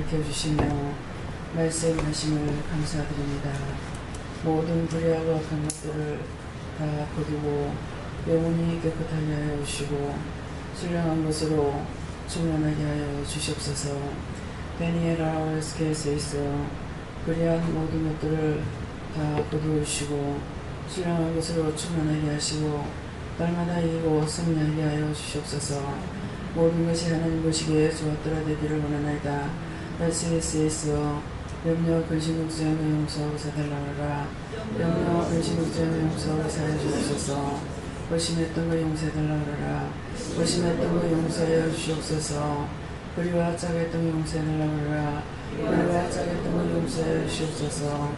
가르쳐주시며 말씀하심을 감사드립니다. 모든 불의하고 악한 것들을 다 거두고 영원히 깨끗하게 하여 주시고 신령한 것으로 충만하게 하여 주시옵소서. 베니에라 오스케에서 있어 불의한 모든 것들을 다 거두시고 신령한 것으로 충만하게 하시고 날마다 이기고 승리하게 하여 주시옵소서. 모든 것이 하나님 보시기에 좋았더라 되기를 원하나이다. SS에서 염려 근심 걱정의 용서하고 사달라라. 염려 근심 걱정의 용서하고 사해 주옵소서. 의심했던 거 용서해달라라. 의심했던 거 용서하여 주시옵소서. 불의와 짜겠던 거 용서해달라라. 불의와 짜겠던 거 용서하여 주시옵소서.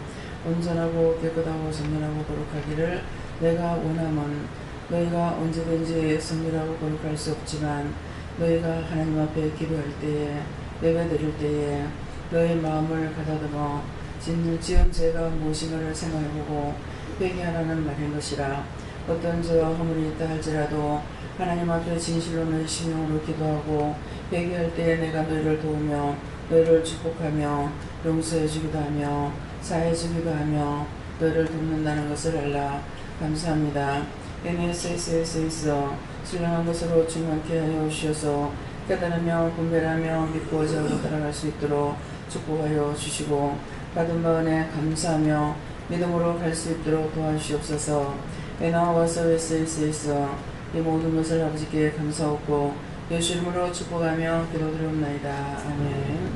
온전하고 깨끗하고 정결하고 거룩하기를 내가 원하면 너희가 언제든지 성결하고 거룩할 수 없지만 너희가 하나님 앞에 기도할 때에 예배드릴 때에 너희 마음을 가다듬어 지은 죄가 무엇인가를 생각해보고 회개하라는 말인 것이라. 어떤 죄와 허물이 있다 할지라도 하나님 앞에 진실로 너희 심령으로 기도하고 회개할 때에 내가 너희를 도우며 너희를 축복하며 용서해 주기도 하며 사해 주기도 하며 너희를 돕는다는 것을 알라. 감사합니다. NSS에서 신령한 것으로 충만케 하여 주셔서 깨달으며 분별하며 믿고 자고 따라갈 수 있도록 축복하여 주시고 받은 바 은혜 감사하며 믿음으로 갈 수 있도록 도와주시옵소서. 나와서 SS에서 이 모든 것을 아버지께 감사하고 예수 이름으로 축복하며 기도드리옵나이다. 아멘.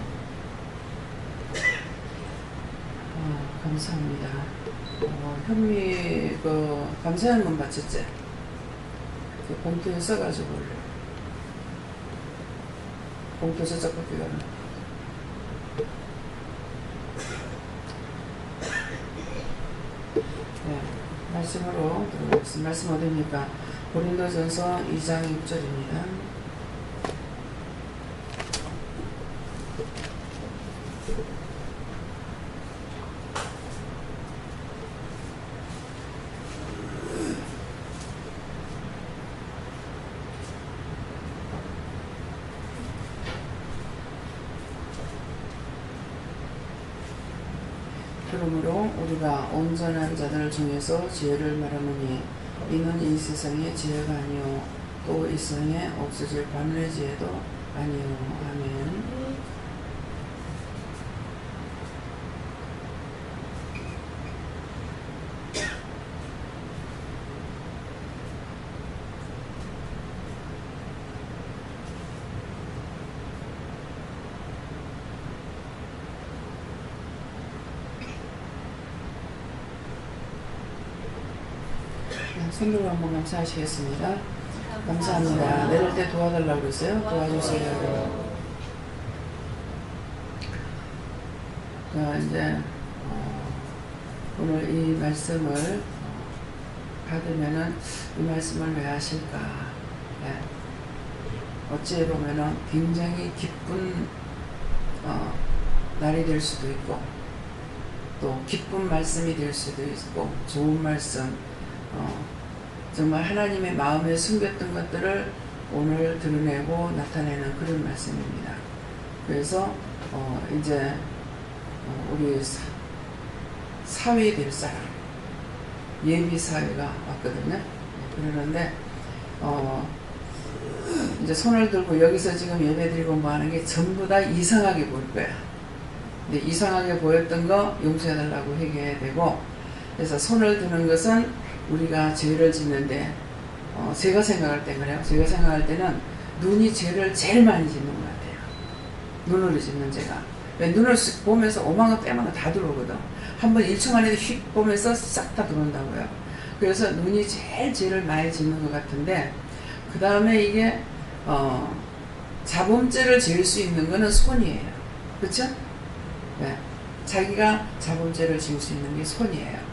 감사합니다. 현미 감사의 문 바쳤지? 그 봉투에 써가지고 올려. 봉투 저쪽 바뀌가 네, 말씀으로 들어가겠습니다. 말씀 어디입니까? 고린도전서 2장 6절입니다. 그러므로 우리가 온전한 자들 중에서 지혜를 말하노니 이는 이 세상의 지혜가 아니요 또 이 세상에 없어질 바늘의 지혜도 아니요. 아멘. 성경 한번 감사하시겠습니다. 감사합니다. 내릴 때 도와달라고 그랬어요. 도와주세요. 자, 이제 오늘 이 말씀을 받으면은 이 말씀을 왜 하실까? 네. 어찌 보면은 굉장히 기쁜 날이 될 수도 있고 또 기쁜 말씀이 될 수도 있고 좋은 말씀 정말 하나님의 마음에 숨겼던 것들을 오늘 드러내고 나타내는 그런 말씀입니다. 그래서 이제 우리 사회 될 사람 예비 사회가 왔거든요. 그러는데 이제 손을 들고 여기서 지금 예배 드리고 뭐 하는 게 전부 다 이상하게 보일 거야. 근데 이상하게 보였던 거 용서해달라고 회개해야 되고, 그래서 손을 드는 것은 우리가 죄를 짓는데 제가 생각할 때 그래요. 제가 생각할 때는 눈이 죄를 제일 많이 짓는 것 같아요. 눈으로 짓는 죄가. 왜 눈을 쓱 보면서 오만 거 빼만 거 다 들어오거든. 한번 1초 만에도 휙 보면서 싹 다 들어온다고요. 그래서 눈이 제일 죄를 많이 짓는 것 같은데, 그 다음에 이게 자범죄를 지을 수 있는 거는 손이에요. 그렇죠? 네. 자기가 자범죄를 지을 수 있는 게 손이에요.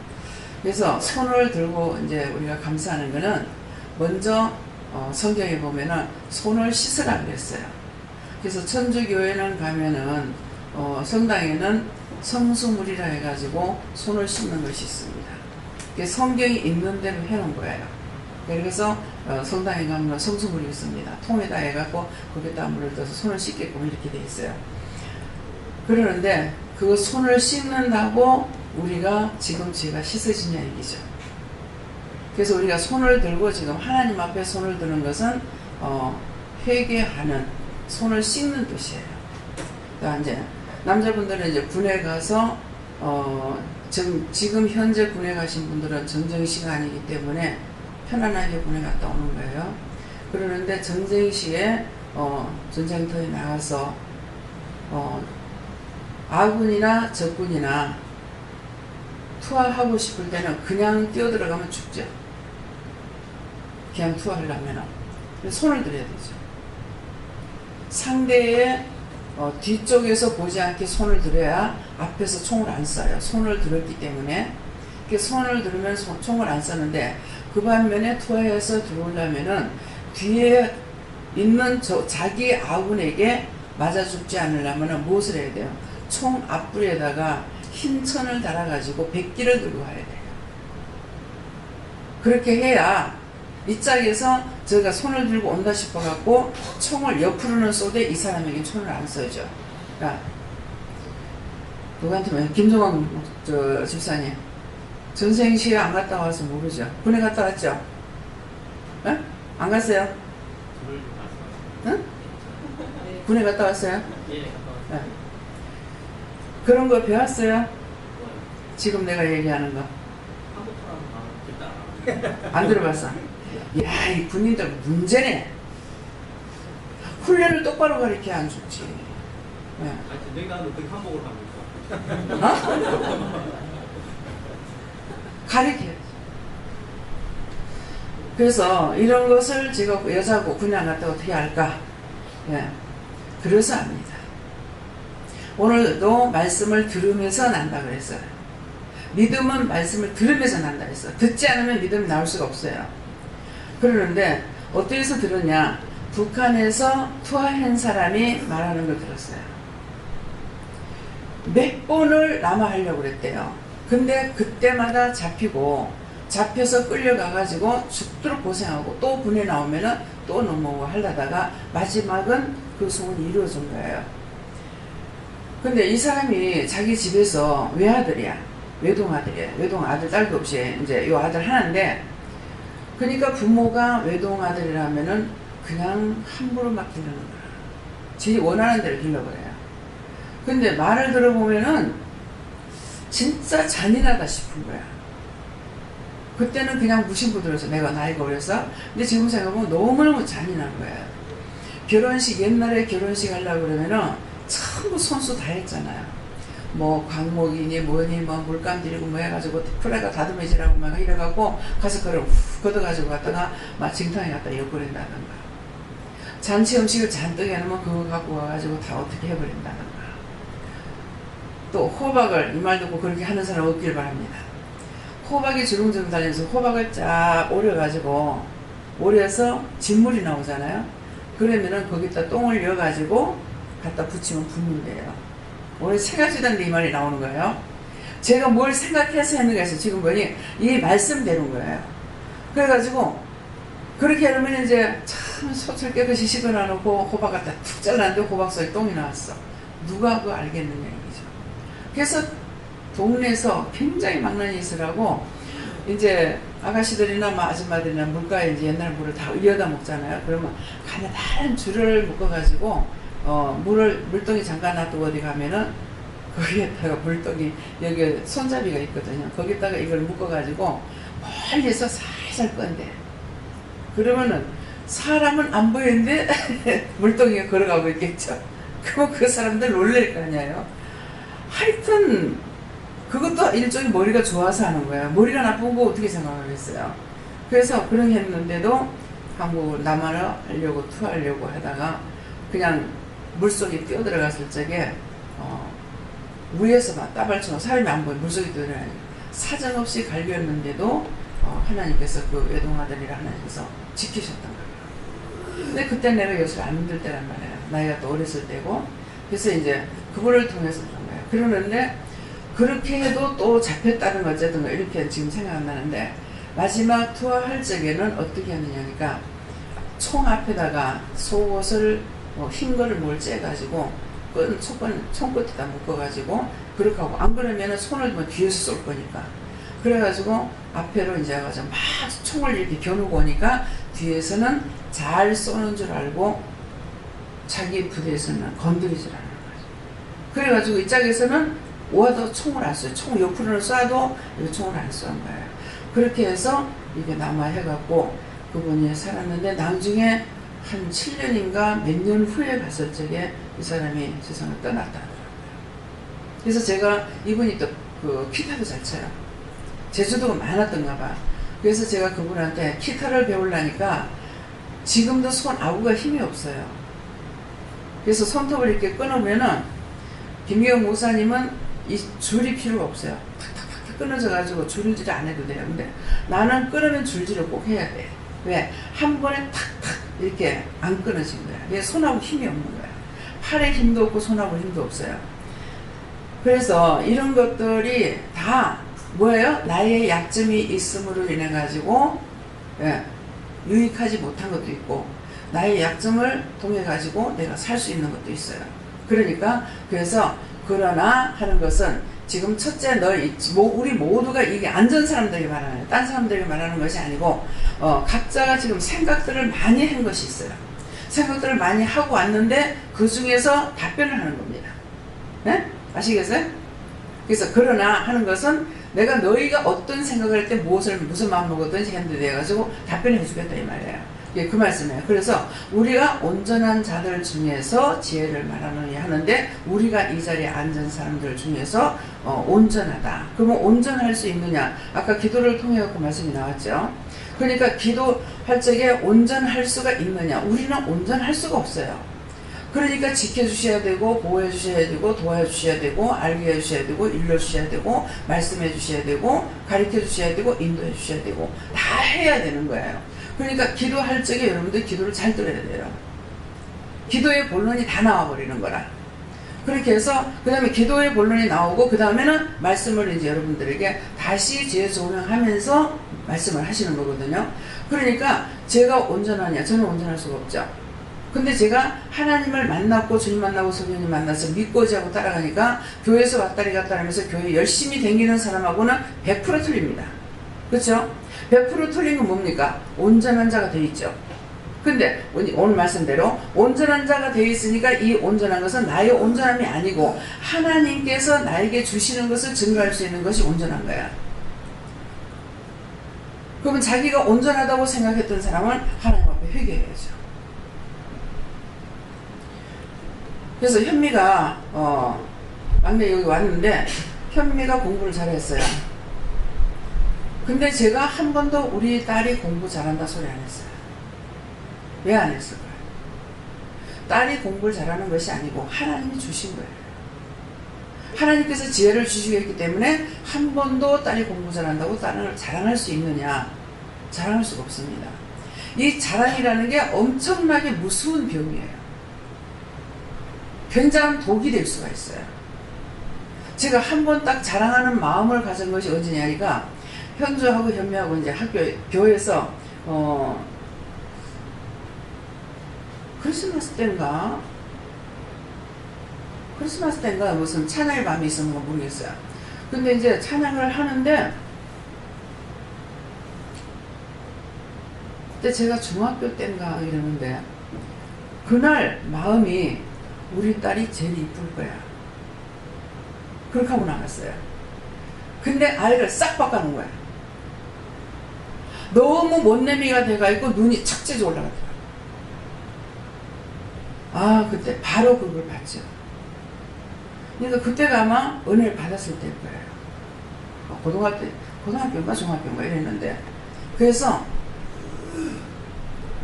그래서 손을 들고 이제 우리가 감사하는 거는 먼저 성경에 보면은 손을 씻으라 그랬어요. 그래서 천주교회는 가면은 성당에는 성수물이라 해가지고 손을 씻는 것이 있습니다. 성경이 있는 대로 해놓은 거예요. 그래서 성당에 가면 성수물이 있습니다. 통에다 해갖고 거기다 물을 떠서 손을 씻게끔 이렇게 돼 있어요. 그러는데 그 손을 씻는다고 우리가 지금 죄가 씻어지냐 얘기죠. 그래서 우리가 손을 들고 지금 하나님 앞에 손을 드는 것은 회개하는, 손을 씻는 뜻이에요. 그러니까 이제 남자분들은 이제 군에 가서 지금 현재 군에 가신 분들은 전쟁 시간이기 때문에 편안하게 군에 갔다 오는 거예요. 그러는데 전쟁 시에 전쟁터에 나가서 아군이나 적군이나 투하하고 싶을 때는 그냥 뛰어들어가면 죽죠. 그냥 투하하려면 손을 들여야 되죠. 상대의 뒤쪽에서 보지 않게 손을 들여야 앞에서 총을 안 쏴요. 손을 들었기 때문에. 손을 들으면 총을 안 쏘는데, 그 반면에 투하해서 들어오려면은 뒤에 있는 자기 아군에게 맞아 죽지 않으려면 무엇을 해야 돼요? 총 앞불에다가 흰 천을 달아가지고 백기를 들고 가야 돼요. 그렇게 해야 이 짝에서 저희가 손을 들고 온다 싶어갖고 총을 옆으로는 쏘되 이 사람에게 총을 안 쏘죠. 그러니까 누구한테 김종원 집사님 전생 시에 안 갔다 와서 모르죠. 군에 갔다 왔죠? 에? 안 갔어요? 응? 군에 갔다 왔어요? 예, 갔다 왔어요. 그런 거 배웠어요? 지금 내가 얘기하는 거. 안 들어봤어? 야, 이 군인들 문제네. 훈련을 똑바로 가르쳐 안 좋지. 네. 내가 어떻게 한복을 합니까? 가르쳐야지. 그래서 이런 것을 제가 여자고 군에 안 갔다 어떻게 할까? 예. 그래서 합니다. 오늘도 말씀을 들으면서 난다 그랬어요. 믿음은 말씀을 들으면서 난다 했어요. 듣지 않으면 믿음이 나올 수가 없어요. 그러는데 어디에서 들었냐? 북한에서 투하한 사람이 말하는 걸 들었어요. 몇 번을 남아하려고 그랬대요. 근데 그때마다 잡혀서 끌려가가지고 죽도록 고생하고 또 군에 나오면은 또 넘어오고 하려다가 마지막은 그 소원이 이루어진 거예요. 근데 이 사람이 자기 집에서 외아들이야. 외동아들이야. 외동아들 딸도 없이 이제 요 아들 하나인데, 그러니까 부모가 외동아들이라면은 그냥 함부로 막 기르는 거야. 지 원하는 대로 길러버려요. 근데 말을 들어보면은 진짜 잔인하다 싶은 거야. 그때는 그냥 무심코 들어서 내가 나이가 어려서. 근데 지금 생각해보면 너무너무 잔인한 거야. 결혼식, 옛날에 결혼식 하려고 그러면은 전부 손수 다 했잖아요. 뭐 광목이니 뭐니 뭐 물감 들이고 뭐 해가지고 프레가 다듬어지라고 막 이래갖고 가서 그걸 훅 걷어가지고 갔다가 막 징탕에 갖다 엿버린다던가, 잔치 음식을 잔뜩 해놓으면 그거 갖고 와가지고 다 어떻게 해버린다던가, 또 호박을, 이 말 듣고 그렇게 하는 사람 없길 바랍니다. 호박이 주렁주렁 달려서 호박을 쫙 오려가지고 오려서 진물이 나오잖아요. 그러면은 거기다 똥을 넣어가지고 갖다 붙이면 붙는데요. 오늘 세 가지 단데 이 말이 나오는 거예요. 제가 뭘 생각해서 했는 거에서 지금 보니 이 말씀대로인 거예요. 그래가지고 그렇게 하면 이제 참 소철 깨끗이 씻어놔놓고 호박 갖다 툭 잘랐는데 호박 속에 똥이 나왔어. 누가 그거 알겠느냐 얘기죠. 그래서 동네에서 굉장히 망나니 있으라고 이제 아가씨들이나 뭐 아줌마들이나 물가에 이제 옛날 물을 다 이어다 먹잖아요. 그러면 가느다란 줄을 묶어가지고 물동이 잠가 놔두고 어디 가면은 거기에다가 물동이, 여기 손잡이가 있거든요. 거기다가 이걸 묶어가지고 멀리서 살살 건대. 그러면은 사람은 안 보이는데 물동이가 걸어가고 있겠죠. 그럼 그 사람들 놀랄 거 아니에요. 하여튼 그것도 일종의 머리가 좋아서 하는 거예요. 머리가 나쁜 거 어떻게 생각하겠어요. 그래서 그런 게 했는데도 한국 남한을 하려고 투하하려고 하다가 그냥 물속에 뛰어들어갔을 적에 위에서 막 따발처럼 사람이 안 보여 물속에 뛰어들어가요. 사정없이 갈겼는데도 하나님께서 그 외동아들이라 하나님께서 지키셨던 거예요. 근데 그때 내가 요술 안 힘들 때란 말이에요. 나이가 또 어렸을 때고. 그래서 이제 그거를 통해서 그런 거예요. 그러는데 그렇게 해도 또 잡혔다는 어쨌든 이렇게 지금 생각나는데, 마지막 투하할 적에는 어떻게 하느냐니까 총 앞에다가 속옷을 흰 거를 뭘 째가지고 손끝에다 묶어가지고 그렇게 하고, 안 그러면은 손을 뭐 뒤에서 쏠 거니까. 그래가지고 앞에로 이제 가서 막 총을 이렇게 겨누고 오니까 뒤에서는 잘 쏘는 줄 알고 자기 부대에서는 건드리질 않는 거죠. 그래가지고 이 짝에서는 와도 총을 안 쏴요. 총 옆으로는 쏴도 이 총을 안 쏘는 거예요. 그렇게 해서 이게 남아해갖고 그분이 살았는데, 나중에 한 7년인가 몇 년 후에 갔을 적에 이 사람이 세상을 떠났다 하더라고요. 그래서 제가, 이분이 또 그 기타도 잘 쳐요. 제주도가 많았던가 봐. 그래서 제가 그분한테 기타를 배우려니까 지금도 손 아구가 힘이 없어요. 그래서 손톱을 이렇게 끊으면은, 김기영 목사님은 이 줄이 필요가 없어요. 탁탁탁 끊어져가지고 줄질을 안 해도 돼요. 근데 나는 끊으면 줄질을 꼭 해야 돼. 왜? 한 번에 탁탁 이렇게 안 끊어진 거야. 그래서 손하고 힘이 없는 거야. 팔에 힘도 없고 손하고 힘도 없어요. 그래서 이런 것들이 다 뭐예요? 나의 약점이 있음으로 인해 가지고 유익하지 못한 것도 있고, 나의 약점을 통해 가지고 내가 살 수 있는 것도 있어요. 그러니까 그래서 그러나 하는 것은, 지금 첫째 우리 모두가, 이게 안전 사람들에게 말하는, 딴 사람들에게 말하는 것이 아니고, 각자가 지금 생각들을 많이 한 것이 있어요. 생각들을 많이 하고 왔는데 그 중에서 답변을 하는 겁니다. 네? 아시겠어요? 그래서 그러나 하는 것은, 내가 너희가 어떤 생각을 할 때 무슨 마음 먹었든지 핸드돼가지고 답변해 해주겠다 이 말이에요. 예, 그 말씀이에요. 그래서 우리가 온전한 자들 중에서 지혜를 말하느냐 하는데, 우리가 이 자리에 앉은 사람들 중에서 온전하다. 그러면 온전할 수 있느냐? 아까 기도를 통해 그 말씀이 나왔죠. 그러니까 기도할 적에 온전할 수가 있느냐? 우리는 온전할 수가 없어요. 그러니까 지켜주셔야 되고, 보호해 주셔야 되고, 도와주셔야 되고, 알게 해주셔야 되고, 일러주셔야 되고, 말씀해 주셔야 되고, 가르쳐 주셔야 되고, 인도해 주셔야 되고, 다 해야 되는 거예요. 그러니까 기도할 적에 여러분들 기도를 잘 들어야 돼요. 기도의 본론이 다 나와버리는 거라. 그렇게 해서 그 다음에 기도의 본론이 나오고, 그 다음에는 말씀을 이제 여러분들에게 다시 재조명하면서 말씀을 하시는 거거든요. 그러니까 제가 온전하냐? 저는 온전할 수가 없죠. 근데 제가 하나님을 만났고, 주님 만나고, 성령님 만나서 믿고 지하고 따라가니까, 교회에서 왔다리 갔다 하면서 교회 열심히 다니는 사람하고는 100% 틀립니다. 그렇죠? 100% 틀린 건 뭡니까? 온전한 자가 되어 있죠. 근데 오늘 말씀대로 온전한 자가 되어 있으니까, 이 온전한 것은 나의 온전함이 아니고 하나님께서 나에게 주시는 것을 증거할 수 있는 것이 온전한 거야. 그러면 자기가 온전하다고 생각했던 사람은 하나님 앞에 회개해야죠. 그래서 현미가 막내 여기 왔는데, 현미가 공부를 잘했어요. 근데 제가 한 번도 우리 딸이 공부 잘한다 소리 안 했어요. 왜 안 했을까요? 딸이 공부를 잘하는 것이 아니고 하나님이 주신 거예요. 하나님께서 지혜를 주시고 있기 때문에 한 번도 딸이 공부 잘한다고 딸을 자랑할 수 있느냐? 자랑할 수가 없습니다. 이 자랑이라는 게 엄청나게 무서운 병이에요. 굉장한 독이 될 수가 있어요. 제가 한 번 딱 자랑하는 마음을 가진 것이 언제냐니까, 현주하고 현미하고 이제 교회에서 크리스마스 때인가 무슨 찬양의 밤이 있었는가 모르겠어요. 근데 이제 찬양을 하는데, 그때 제가 중학교 때인가 이러는데, 그날 마음이 우리 딸이 제일 이쁠 거야. 그렇게 하고 나갔어요. 근데 아이를 싹 바꿔놓은 거야. 너무 못내미가 돼가지고 눈이 착 째져 올라가더라고요. 아, 그때 바로 그걸 봤죠. 그러니까 그때가 아마 은혜를 받았을 때일 거예요. 고등학교인가 중학교인가 이랬는데, 그래서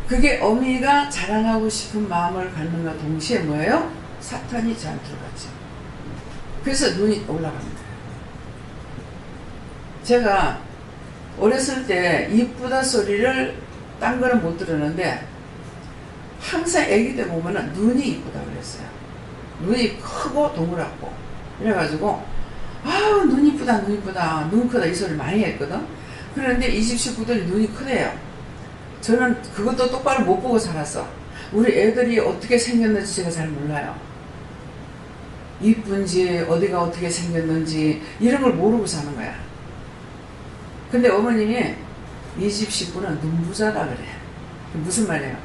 그게 어미가 자랑하고 싶은 마음을 갖는과 동시에 뭐예요? 사탄이 저한테 들어갔죠. 그래서 눈이 올라갑니다. 제가 어렸을 때 이쁘다 소리를 딴 거는 못 들었는데, 항상 애기 때 보면은 눈이 이쁘다 그랬어요. 눈이 크고 동그랗고 이래가지고, 아우 눈 이쁘다 눈 크다 이 소리를 많이 했거든. 그런데 이 집 식구들이 눈이 크대요. 저는 그것도 똑바로 못 보고 살았어. 우리 애들이 어떻게 생겼는지 제가 잘 몰라요. 이쁜지 어디가 어떻게 생겼는지 이런 걸 모르고 사는 거야. 근데 어머님이 이 집 식구는 눈부자다 그래. 무슨 말이에요?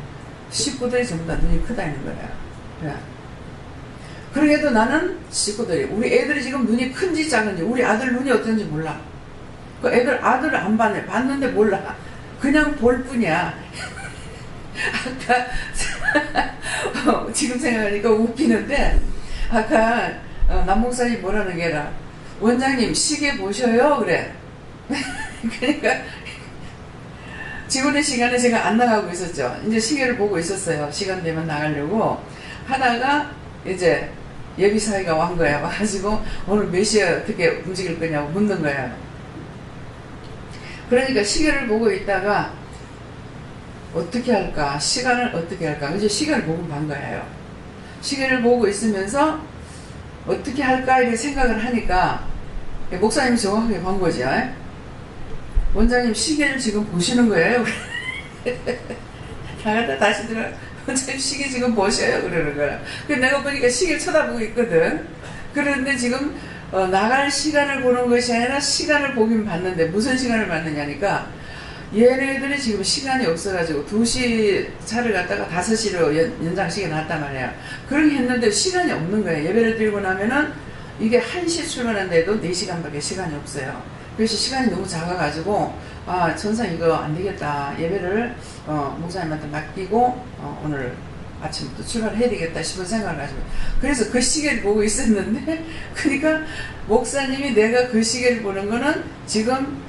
식구들이 전부 다 눈이 크다는 거야. 그래. 그래도 나는 식구들이, 우리 애들이 지금 눈이 큰지 작은지, 우리 아들 눈이 어떤지 몰라. 그 애들 아들을 안 봤네. 봤는데 몰라. 그냥 볼 뿐이야. 아까 지금 생각하니까 웃기는데, 아까 남목사님 뭐라는 게라, 원장님 시계 보셔요 그래. 그러니까 직원의 시간에 제가 안 나가고 있었죠. 이제 시계를 보고 있었어요. 시간 되면 나가려고 하다가 이제 예비사위가 온 거야. 와가지고 오늘 몇 시에 어떻게 움직일 거냐고 묻는 거야. 그러니까 시계를 보고 있다가 어떻게 할까, 시간을 어떻게 할까, 이제 시간을 보고 반 거예요. 시계를 보고 있으면서 어떻게 할까 이렇게 생각을 하니까 목사님이 정확하게 본 거죠. 원장님 시계를 지금 보시는 거예요. 나갔다 다시 들어. 원장님 시계 지금 보셔요 그러는 거야. 그래서 내가 보니까 시계를 쳐다보고 있거든. 그런데 지금 나갈 시간을 보는 것이 아니라 시간을 보긴 봤는데 무슨 시간을 봤느냐니까, 얘네들이 지금 시간이 없어가지고 2시 차를 갖다가 5시로 연장시켜 놨단 말이야. 그렇게 했는데 시간이 없는 거야. 예배를 드리고 나면은 이게 1시 출근한데도 4시간밖에 시간이 없어요. 그래서 시간이 너무 작아가지고, 아, 전상 이거 안 되겠다. 예배를 목사님한테 맡기고 오늘 아침부터 출발해야 되겠다 싶은 생각을 가지고, 그래서 그 시계를 보고 있었는데, 그러니까 목사님이 내가 그 시계를 보는 거는 지금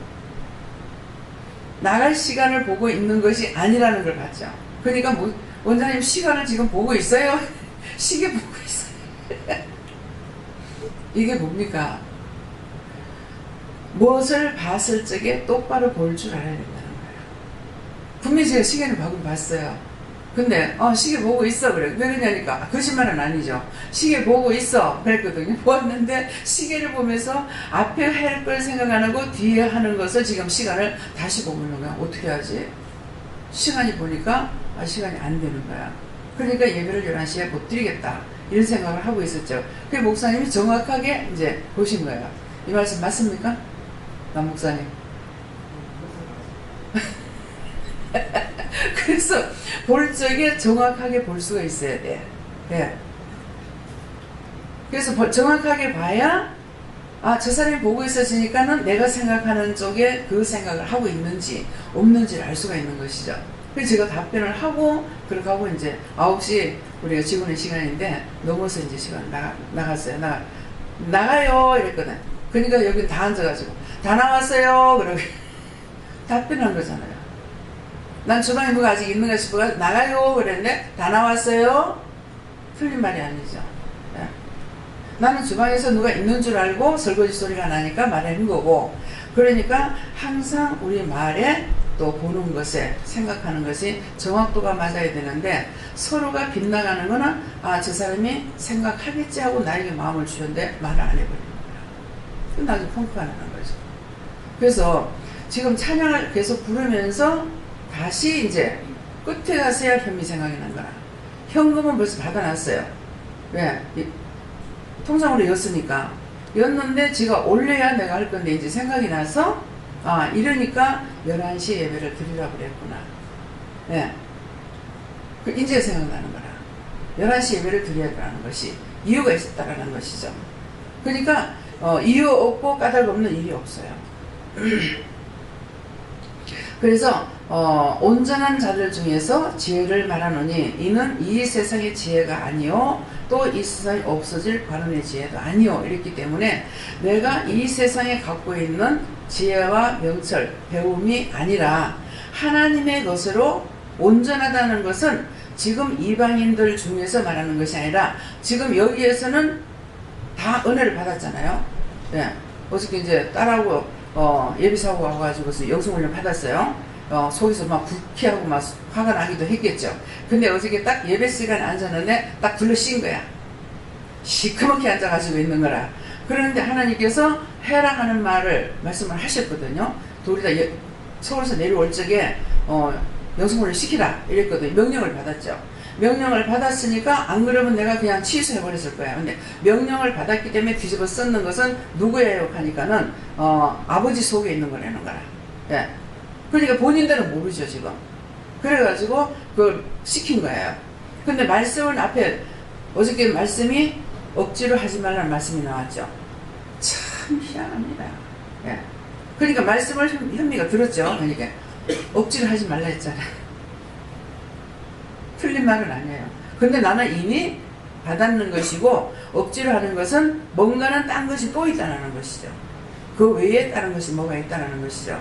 나갈 시간을 보고 있는 것이 아니라는 걸 봤죠. 그러니까 원장님 시간을 지금 보고 있어요. 시계 보고 있어요. 이게 뭡니까? 무엇을 봤을 적에 똑바로 볼 줄 알아야 된다는 거예요. 분명히 제가 시계를 보고 봤어요. 근데 시계 보고 있어 그래. 왜 그러냐니까 거짓말은 아니죠. 시계 보고 있어 그랬거든요. 보았는데 시계를 보면서 앞에 할 걸 생각 안 하고 뒤에 하는 것을 지금 시간을 다시 보고 있는 거야. 어떻게 하지? 시간이 보니까 시간이 안 되는 거야. 그러니까 예배를 11시에 못 드리겠다 이런 생각을 하고 있었죠. 그 목사님이 정확하게 이제 보신 거예요. 이 말씀 맞습니까? 남 목사님. 그래서 볼 적에 정확하게 볼 수가 있어야 돼. 네. 그래서 정확하게 봐야 저 사람이 보고 있어지니까는 내가 생각하는 쪽에 그 생각을 하고 있는지 없는지를 알 수가 있는 것이죠. 그래서 제가 답변을 하고 그렇게 하고 이제 9시 우리가 직원의 시간인데 넘어서 이제 시간 나갔어요. 나가요 이랬거든. 그러니까 여기 다 앉아가지고 다 나왔어요 그러고 답변한 거잖아요. 난 주방에 누가 아직 있는가 싶어가 나가요 그랬는데 다 나왔어요? 틀린 말이 아니죠. 네. 나는 주방에서 누가 있는 줄 알고 설거지 소리가 나니까 말하는 거고, 그러니까 항상 우리 말에 또 보는 것에 생각하는 것이 정확도가 맞아야 되는데, 서로가 빗나가는 거는 저 사람이 생각하겠지 하고 나에게 마음을 주는데 말을 안 해버리는 거야. 나중에 펑크가 나는 거죠. 그래서 지금 찬양을 계속 부르면서 다시 이제 끝에 가서야 현미 생각이 난 거라. 현금은 벌써 받아놨어요. 왜? 통장으로 였으니까. 였는데 지가 올려야 내가 할 건데 이제 생각이 나서 이러니까 11시에 예배를 드리라고 그랬구나. 예. 그 이제 생각나는 거라. 11시 예배를 드려야 한다는 것이 이유가 있었다라는 것이죠. 그러니까 이유 없고 까닭 없는 일이 없어요. 그래서 온전한 자들 중에서 지혜를 말하노니 이는 이 세상의 지혜가 아니요 또 이 세상에 없어질 관원의 지혜도 아니요 이랬기 때문에 내가 이 세상에 갖고 있는 지혜와 명철, 배움이 아니라 하나님의 것으로 온전하다는 것은 지금 이방인들 중에서 말하는 것이 아니라 지금 여기에서는 다 은혜를 받았잖아요. 네. 어저께 이제 딸하고 예비사고 와가지고 영성훈련 받았어요. 속에서 막 불쾌하고 막 화가 나기도 했겠죠. 근데 어저께 딱 예배 시간에 앉았는데 딱 둘러 씌인 거야. 시커멓게 앉아가지고 있는 거라. 그런데 하나님께서 해라 하는 말씀을 하셨거든요. 우리 다 서울에서 내려올 적에 영성훈련 시키라 이랬거든요. 명령을 받았죠. 명령을 받았으니까 안 그러면 내가 그냥 취소해버렸을 거야. 근데 명령을 받았기 때문에 뒤집어 썼는 것은 누구예요? 하니까는 아버지 속에 있는 거라는 거라. 예. 그러니까 본인들은 모르죠 지금. 그래가지고 그걸 시킨 거예요. 근데 말씀은 앞에 어저께 말씀이 억지로 하지 말라는 말씀이 나왔죠. 참 희한합니다. 예. 그러니까 말씀을 현미가 들었죠. 그러니까 억지로 하지 말라 했잖아. 틀린 말은 아니에요. 근데 나는 이미 받았는 것이고 억지로 하는 것은 뭔가는 딴 것이 또 있다는 것이죠. 그 외에 다른 것이 뭐가 있다는 것이죠.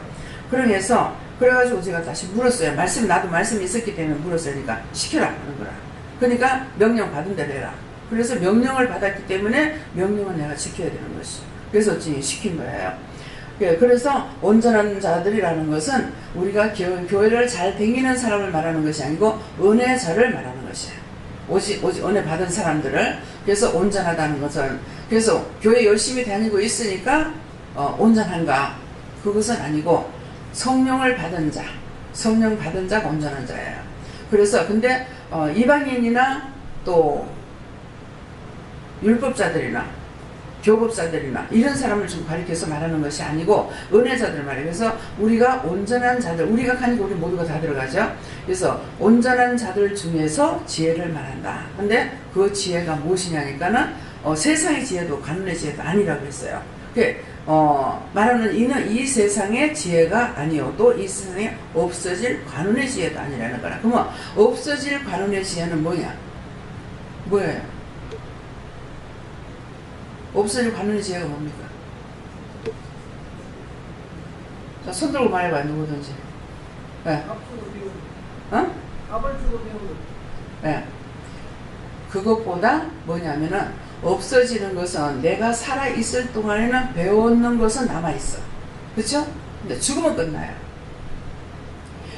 그래서 그래가지고 제가 다시 물었어요. 나도 말씀이 있었기 때문에 물었으니까 시켜라 하는 거라. 그러니까 명령 받은 대로 해라. 그래서 명령을 받았기 때문에 명령은 내가 지켜야 되는 것이죠. 그래서 시킨 거예요. 그래서 온전한 자들이라는 것은 우리가 교회를 잘 댕기는 사람을 말하는 것이 아니고 은혜자를 말하는 것이에요. 오직 은혜 받은 사람들을. 그래서 온전하다는 것은, 그래서 교회 열심히 다니고 있으니까 온전한가? 그것은 아니고 성령을 받은 자, 성령 받은 자가 온전한 자예요. 그래서 근데 이방인이나 또 율법자들이나 교법자들이나 이런 사람을 좀 가리켜서 말하는 것이 아니고 은혜자들 말이에요. 그래서 우리가 온전한 자들, 우리가 가니까 우리 모두가 다 들어가죠. 그래서 온전한 자들 중에서 지혜를 말한다. 근데 그 지혜가 무엇이냐니까는 세상의 지혜도 가문의 지혜도 아니라고 했어요. 말하는 이는 이 세상의 지혜가 아니어도 이 세상에 없어질 관운의 지혜도 아니라는 거라. 그러면 없어질 관운의 지혜는 뭐예요? 없어질 관운의 지혜가 뭡니까? 자, 손 들고 말해봐, 누구든지. 네. 밥을 주고 배우는. 네. 그것보다 뭐냐면은 없어지는 것은 내가 살아있을 동안에는 배웠는 것은 남아있어. 그렇죠? 근데 죽으면 끝나요.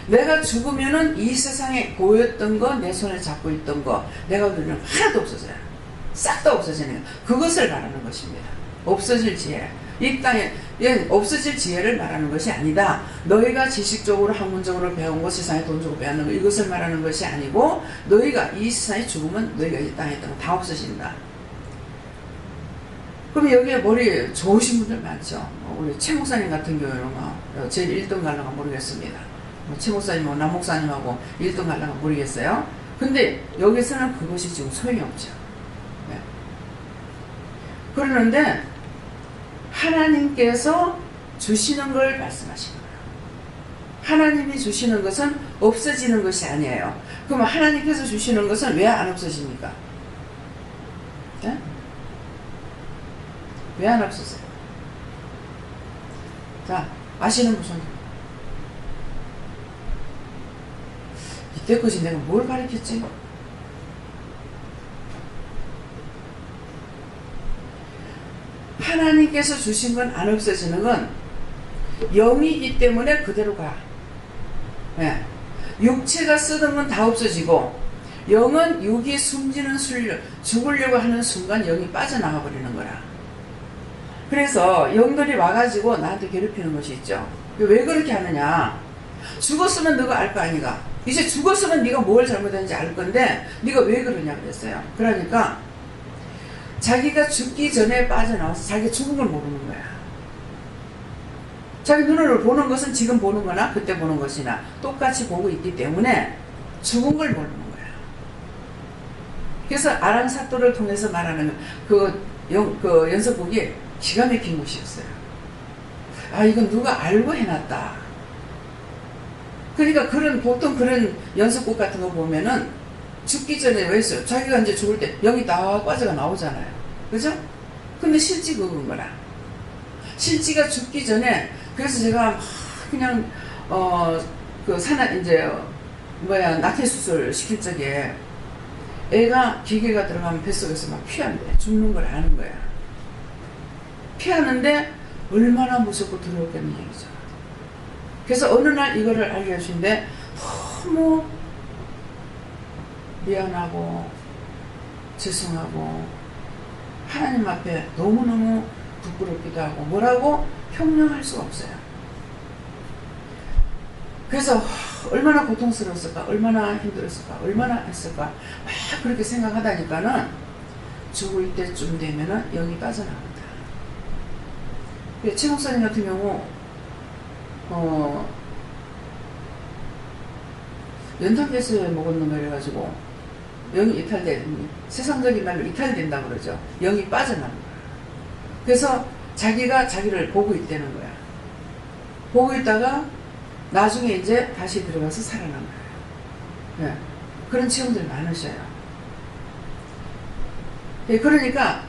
내가 죽으면은 이 세상에 보였던 거, 내 손에 잡고 있던 거, 내가 누리는 하나도 없어져요. 싹 다 없어지는 거예요. 그것을 말하는 것입니다. 없어질 지혜. 이 땅에 없어질 지혜를 말하는 것이 아니다. 너희가 지식적으로 학문적으로 배운 거, 세상에 돈 주고 배웠는 거, 이것을 말하는 것이 아니고 너희가 이 세상에 죽으면 너희가 이 땅에 있던 거 다 없어진다. 그럼 여기에 머리 좋으신 분들 많죠. 우리 최 목사님 같은 경우는 제일 1등 갈랑가 모르겠습니다. 최 목사님하고 남 목사님하고 1등 갈랑가 모르겠어요. 근데 여기서는 그것이 지금 소용이 없죠. 네. 그러는데 하나님께서 주시는 걸 말씀하시는 거예요. 하나님이 주시는 것은 없어지는 것이 아니에요. 그러면 하나님께서 주시는 것은 왜 안 없어집니까? 네? 왜 안 없었어요? 자, 아시는 분은 이때까지 내가 뭘 가르쳤지? 하나님께서 주신 건 안 없어지는 건 영이기 때문에 그대로 가. 네. 육체가 쓰던 건 다 없어지고 영은 육이 숨지는 죽으려고 하는 순간 영이 빠져나가 버리는 거라. 그래서 영들이 와가지고 나한테 괴롭히는 것이 있죠. 왜 그렇게 하느냐? 죽었으면 너가 알 거 아니가. 이제 죽었으면 네가 뭘 잘못했는지 알 건데 네가 왜 그러냐 그랬어요. 그러니까 자기가 죽기 전에 빠져나와서 자기가 죽은 걸 모르는 거야. 자기 눈으로 보는 것은 지금 보는 거나 그때 보는 것이나 똑같이 보고 있기 때문에 죽은 걸 모르는 거야. 그래서 아랑사또를 통해서 말하는 그 연속곡이 기가 막힌 것이었어요. 아, 이건 누가 알고 해놨다. 그러니까 보통 그런 연속곡 같은 거 보면은 죽기 전에 왜 했어요? 자기가 이제 죽을 때 영이 다 빠져가 나오잖아요. 그죠? 근데 실지 그건 거라. 실지가 죽기 전에, 그래서 제가 그냥, 낙태수술 시킬 적에 애가 기계가 들어가면 뱃속에서 막 피한대. 죽는 걸 아는 거야. 피하는데 얼마나 무섭고 두려웠겠는 얘기죠. 그래서 어느 날 이거를 알려주신데 너무 미안하고 죄송하고 하나님 앞에 너무너무 부끄럽기도 하고 뭐라고 형용할 수가 없어요. 그래서 얼마나 고통스러웠을까, 얼마나 힘들었을까, 얼마나 했을까 막 그렇게 생각하다니까는 죽을 때쯤 되면은 영이 빠져나온다. 최 목사님 같은 경우 연탄가스에 먹었는 거 이래가지고 영이 이탈된, 세상적인 말로 이탈된다고 그러죠. 영이 빠져나는 거야. 그래서 자기가 자기를 보고 있다는 거야. 보고 있다가 나중에 이제 다시 들어가서 살아난 거예요. 네. 그런 체험들이 많으셔요. 네, 그러니까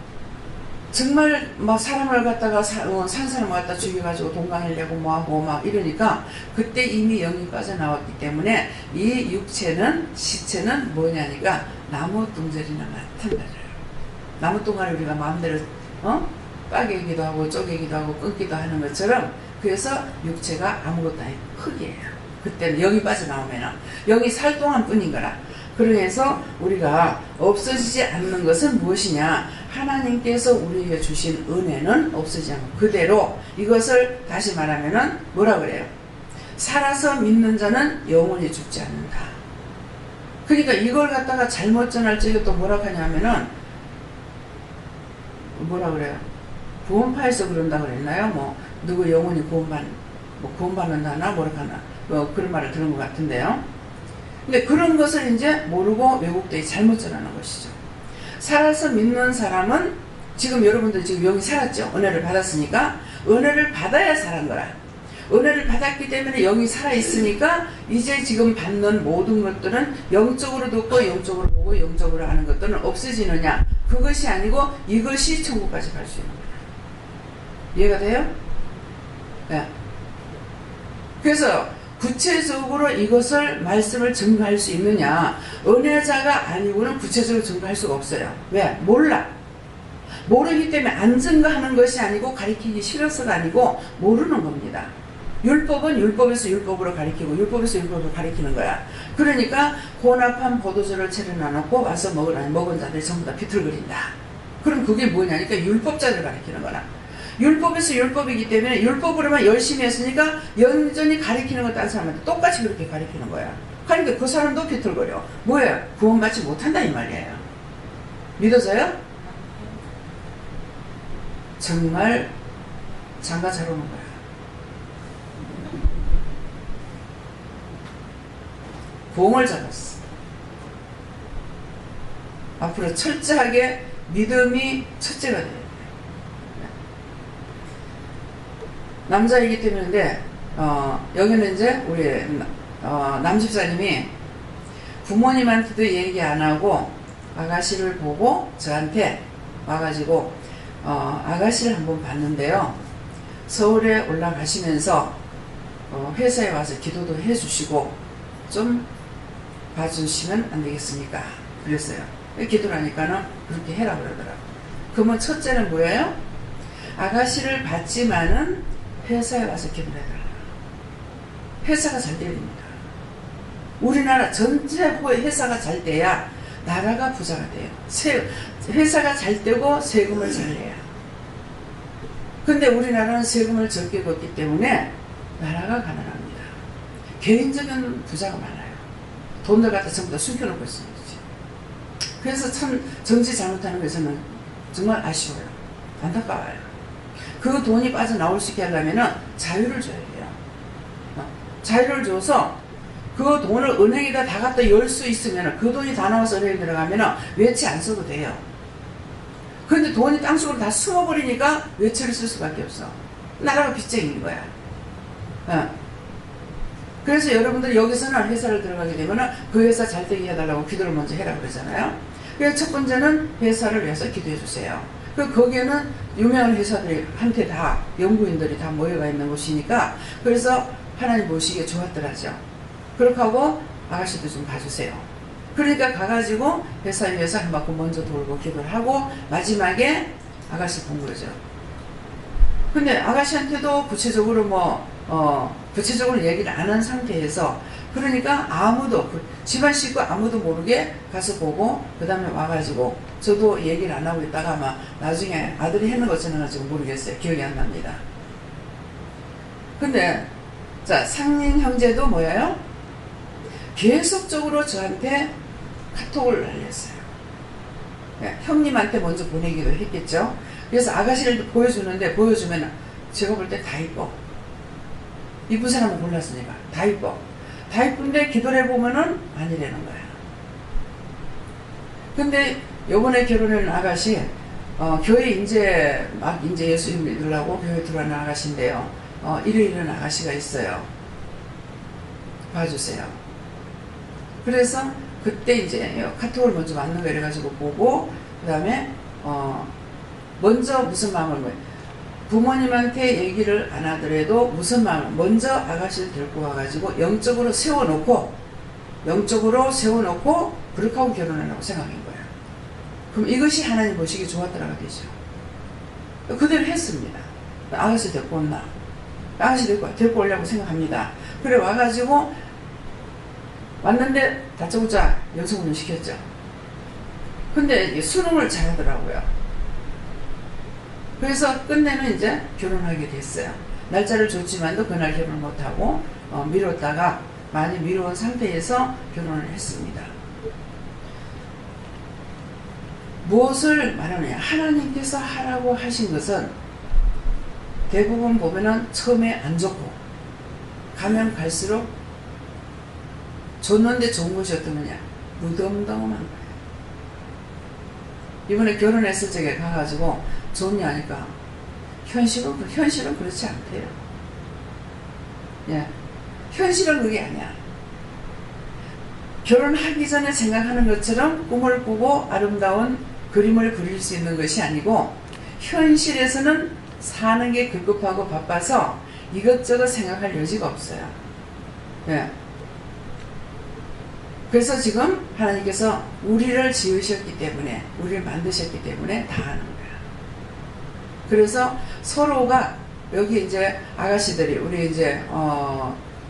정말 막 사람을 갖다가 산 사람을 갖다 죽여가지고 동강이려고 뭐하고 막 이러니까 그때 이미 영이 빠져나왔기 때문에 이 육체는, 시체는 뭐냐니까 나무 둥절이나 마찬가지예요. 나무 둥아리 우리가 마음대로 빠개기도 하고 쪼개기도 하고 끊기도 하는 것처럼, 그래서 육체가 아무것도 아니고 흙이에요. 그때는 영이 빠져나오면 영이 살 동안 뿐인 거라. 그래서 우리가 없어지지 않는 것은 무엇이냐, 하나님께서 우리에게 주신 은혜는 없어지지 않고 그대로, 이것을 다시 말하면은 뭐라 그래요? 살아서 믿는 자는 영원히 죽지 않는다. 그러니까 이걸 갖다가 잘못 전할 적에 또 뭐라 하냐면은 뭐라 그래요? 구원파에서 그런다 그랬나요? 뭐 누구 영혼이 구원받는다나 뭐라 하나 그런 말을 들은 것 같은데요. 근데 그런 것을 이제 모르고 외국들이 잘못 전하는 것이죠. 살아서 믿는 사람은, 지금 여러분들 지금 영이 살았죠. 은혜를 받았으니까. 은혜를 받아야 살은 거라. 은혜를 받았기 때문에 영이 살아있으니까 이제 지금 받는 모든 것들은 영적으로 듣고 영적으로 보고 영적으로 하는 것들은 없어지느냐, 그것이 아니고 이것이 천국까지 갈 수 있는 거예요. 이해가 돼요? 네. 그래서 구체적으로 이것을 말씀을 증거할 수 있느냐, 은혜자가 아니고는 구체적으로 증거할 수가 없어요. 왜? 몰라. 모르기 때문에 안 증거하는 것이 아니고 가리키기 싫어서가 아니고 모르는 겁니다. 율법은 율법에서 율법으로 가리키고 율법에서 율법으로 가리키는 거야. 그러니까 혼합한 포도주를 차려놔놓고 와서 먹은 자들이 전부 다 비틀거린다. 그럼 그게 뭐냐니까 율법자를 가리키는 거라. 율법에서 율법이기 때문에 율법으로만 열심히 했으니까 여전히 가리키는 건 다른 사람한테 똑같이 그렇게 가리키는 거야. 그러니까 그 사람도 비틀거려. 뭐야? 구원받지 못한다 이 말이에요. 믿어져요? 정말 장가 잘 오는 거야. 공을 잡았어. 앞으로 철저하게 믿음이 첫째가 돼요. 남자이기 때문인데 여기는 이제 우리 남집사님이 부모님한테도 얘기 안 하고 아가씨를 보고 저한테 와가지고 아가씨를 한번 봤는데요. 서울에 올라가시면서 회사에 와서 기도도 해주시고 좀 봐주시면 안 되겠습니까? 그랬어요. 기도를 하니까는 그렇게 해라 그러더라고요. 그러면 첫째는 뭐예요? 아가씨를 봤지만은 회사에 와서 기도를 해달라. 회사가 잘 돼야 됩니다. 우리나라 전체 회사가 잘 돼야 나라가 부자가 돼요. 회사가 잘 되고 세금을 잘 내야. 근데 우리나라는 세금을 적게 걷기 때문에 나라가 가난합니다. 개인적인 부자가 많아요. 돈을 갖다 전부 다 숨겨놓고 있어요. 그래서 참 정치 잘못하는 것은 정말 아쉬워요. 안타까워요. 그 돈이 빠져나올 수 있게 하려면 자유를 줘야 돼요. 자유를 줘서 그 돈을 은행에다 다 갖다 열 수 있으면, 그 돈이 다 나와서 은행에 들어가면 외채 안 써도 돼요. 그런데 돈이 땅속으로 다 숨어버리니까 외채를 쓸 수밖에 없어. 나라가 빚쟁이인 거야. 그래서 여러분들 여기서는 회사를 들어가게 되면 그 회사 잘 되게 해달라고 기도를 먼저 해라고 그러잖아요. 그래서 첫 번째는 회사를 위해서 기도해 주세요. 거기에는 유명한 회사들한테 다 연구인들이 다 모여가 있는 곳이니까, 그래서 하나님 보시기에 좋았더라죠. 그렇게 하고 아가씨도 좀 봐주세요. 그러니까 가가지고 회사 위에서 한 바퀴 먼저 돌고 기도를 하고 마지막에 아가씨 본 거죠. 근데 아가씨한테도 구체적으로 구체적으로 얘기를 안 한 상태에서, 그러니까 아무도, 집안 식구 아무도 모르게 가서 보고 그 다음에 와가지고, 저도 얘기를 안 하고 있다가 아마 나중에 아들이 했는 것처럼 가지고 모르겠어요. 기억이 안 납니다. 근데 자, 상인 형제도 뭐예요? 계속적으로 저한테 카톡을 날렸어요. 네, 형님한테 먼저 보내기도 했겠죠. 그래서 아가씨를 보여주는데, 보여주면 제가 볼 때 다 이뻐. 이쁜 사람은 골랐으니까 다 이뻐. 다 이쁜데 기도를 해보면은 아니라는 거야. 근데 요번에 결혼한 아가씨, 교회 이제 예수 믿으려고 교회 들어가는 아가씨인데요. 이런 아가씨가 있어요. 봐주세요. 그래서 그때 이제 카톡을 먼저 맞는 거 이래가지고 보고, 그 다음에 먼저 무슨 마음을 뭐예요? 부모님한테 얘기를 안 하더라도 무슨 마음을 먼저 아가씨를 데리고 와가지고 영적으로 세워놓고 그렇게 하고 결혼하려고 생각한 거예요. 그럼 이것이 하나님 보시기 좋았더라가 되죠. 그대로 했습니다. 아가씨 데리고 온나? 아가씨 데리고 오려고 생각합니다. 그래 와가지고 왔는데 다짜고짜 연수훈련 시켰죠. 근데 수능을 잘하더라고요. 그래서 끝내는 이제 결혼하게 됐어요. 날짜를 줬지만도 그날 결혼 못하고 미뤘다가 많이 미뤄온 상태에서 결혼을 했습니다. 무엇을 말하느냐? 하나님께서 하라고 하신 것은 대부분 보면은 처음에 안 좋고 가면 갈수록 줬는데 좋은 것이 어떤 거냐? 무덤덤한 거예요. 이번에 결혼했을 적에 가가지고 좋냐 하니까 현실은 그렇지 않대요. 예, 현실은 그게 아니야. 결혼하기 전에 생각하는 것처럼 꿈을 꾸고 아름다운 그림을 그릴 수 있는 것이 아니고 현실에서는 사는 게 급급하고 바빠서 이것저것 생각할 여지가 없어요. 예. 그래서 지금 하나님께서 우리를 지으셨기 때문에, 우리를 만드셨기 때문에 다 하는 거야. 그래서 서로가 여기 이제 아가씨들이 우리 이제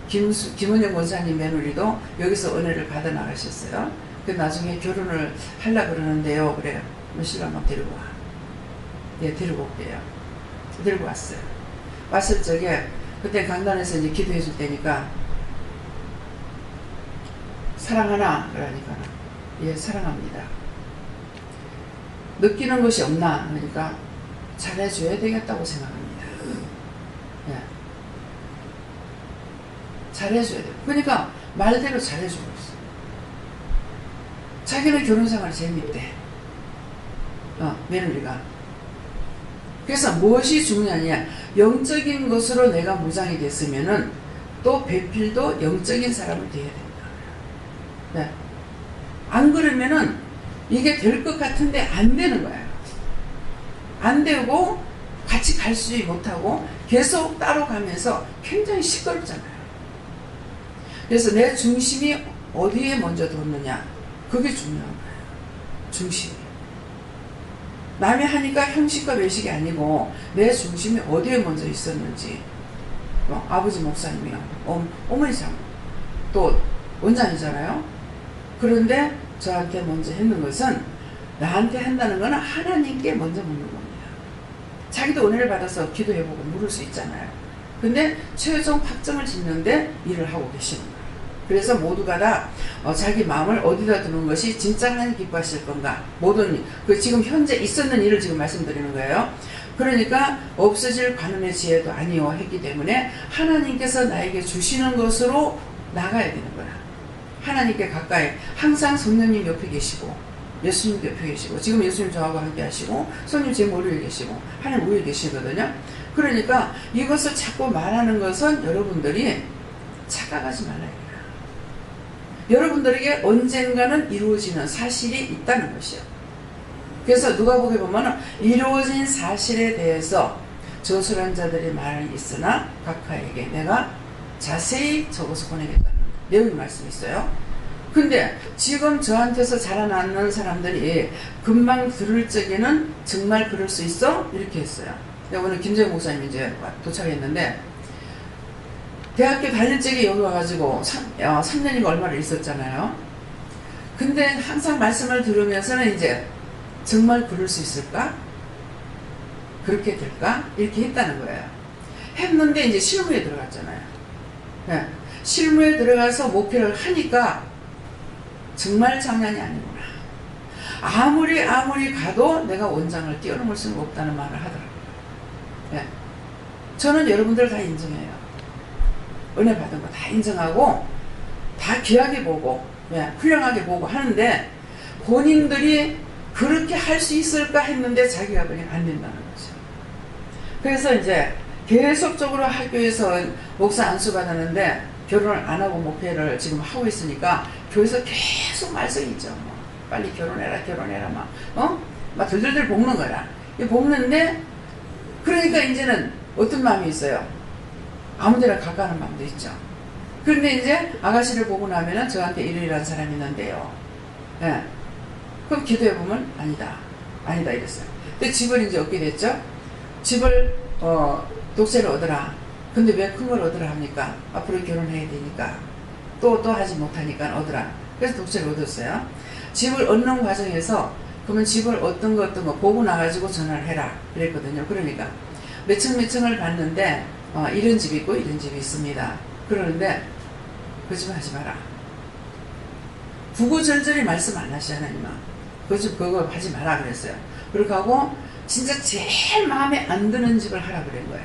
김은영 권사님 며느리도 여기서 은혜를 받아 나가셨어요. 그 나중에 결혼을 하려고 그러는데요. 그래요. 신랑 한번 데리고 와. 예, 데리고 올게요. 데리고 왔어요. 왔을 적에 그때 강단에서 이제 기도해 줄 때니까 사랑하나? 그러니까 예, 사랑합니다. 느끼는 것이 없나? 그러니까 잘해줘야 되겠다고 생각합니다. 예. 잘해줘야 돼요. 그러니까 말대로 잘해주고 있어요. 자기는 결혼생활이 재밌대. 며느리가. 그래서 무엇이 중요하냐? 영적인 것으로 내가 무장이 됐으면은 또 배필도 영적인 사람을 돼야 된다. 네. 안 그러면은 이게 될 것 같은데 안 되는 거예요. 안 되고 같이 갈 수 못하고 계속 따로 가면서 굉장히 시끄럽잖아요. 그래서 내 중심이 어디에 먼저 뒀느냐, 그게 중요한 거예요. 중심이. 남이 하니까 형식과 외식이 아니고 내 중심이 어디에 먼저 있었는지. 아버지 목사님이요, 어머니 장, 또 원장이잖아요. 그런데 저한테 먼저 했는 것은, 나한테 한다는 것은 하나님께 먼저 묻는 겁니다. 자기도 은혜를 받아서 기도해보고 물을 수 있잖아요. 근데 최종 확정을 짓는데 일을 하고 계시는 거예요. 그래서 모두가 다 자기 마음을 어디다 두는 것이 진짜 하나님 기뻐하실 건가, 모든 지금 현재 있었는 일을 지금 말씀드리는 거예요. 그러니까 없어질 관원의 지혜도 아니요 했기 때문에 하나님께서 나에게 주시는 것으로 나가야 되는 거야. 하나님께 가까이, 항상 성령님 옆에 계시고 예수님 옆에 계시고, 지금 예수님 저하고 함께 하시고 성령 제 머리 위에 계시고 하나님 위에 계시거든요. 그러니까 이것을 자꾸 말하는 것은 여러분들이 착각하지 말아야 돼요. 여러분들에게 언젠가는 이루어지는 사실이 있다는 것이요. 그래서 누가복음에 보면 이루어진 사실에 대해서 저술한 자들의 말이 있으나 각하에게 내가 자세히 적어서 보내겠다는 내용의 말씀이 있어요. 근데 지금 저한테서 자라나는 사람들이 금방 들을 적에는 정말 그럴 수 있어? 이렇게 했어요. 오늘 김재영 목사님이 이제 도착했는데, 대학교 다닐 적에 여기 와가지고 3년인가 얼마를 있었잖아요. 근데 항상 말씀을 들으면서는 이제 정말 그럴 수 있을까? 그렇게 될까? 이렇게 했다는 거예요. 했는데 이제 실무에 들어갔잖아요. 예. 실무에 들어가서 목회를 하니까 정말 장난이 아니구나. 아무리 가도 내가 원장을 뛰어넘을 수는 없다는 말을 하더라고요. 예. 저는 여러분들 다 인정해요. 은혜 받은 거 다 인정하고 다 귀하게 보고 예, 훌륭하게 보고 하는데 본인들이 그렇게 할 수 있을까 했는데 자기가 그냥 안 된다는 거죠. 그래서 이제 계속적으로 학교에서 목사 안수 받았는데 결혼을 안 하고 목회를 지금 하고 있으니까 교회에서 계속 말썽이 있죠. 뭐 빨리 결혼해라 막 들들들 볶는 거야. 볶는데 그러니까 이제는 어떤 마음이 있어요. 아무데나 가까는 마음도 있죠. 그런데 이제 아가씨를 보고 나면은 저한테 이러이러한 사람이 있는데요. 예. 그럼 기도해보면 아니다 이랬어요. 근데 집을 이제 얻게 됐죠. 집을 독세를 얻으라. 근데 왜 큰 걸 얻으라 합니까? 앞으로 결혼해야 되니까 또 하지 못하니까 얻으라. 그래서 독세를 얻었어요. 집을 얻는 과정에서 그러면 집을 어떤 거 보고 나가지고 전화를 해라 그랬거든요. 그러니까 몇 층을 봤는데 이런 집이 있고 이런 집이 있습니다. 그러는데 그 집 하지 마라. 구구절절히 말씀 안 하시잖아요. 그 집 그거 하지 마라 그랬어요. 그렇게 하고 진짜 제일 마음에 안 드는 집을 하라 그런 거야.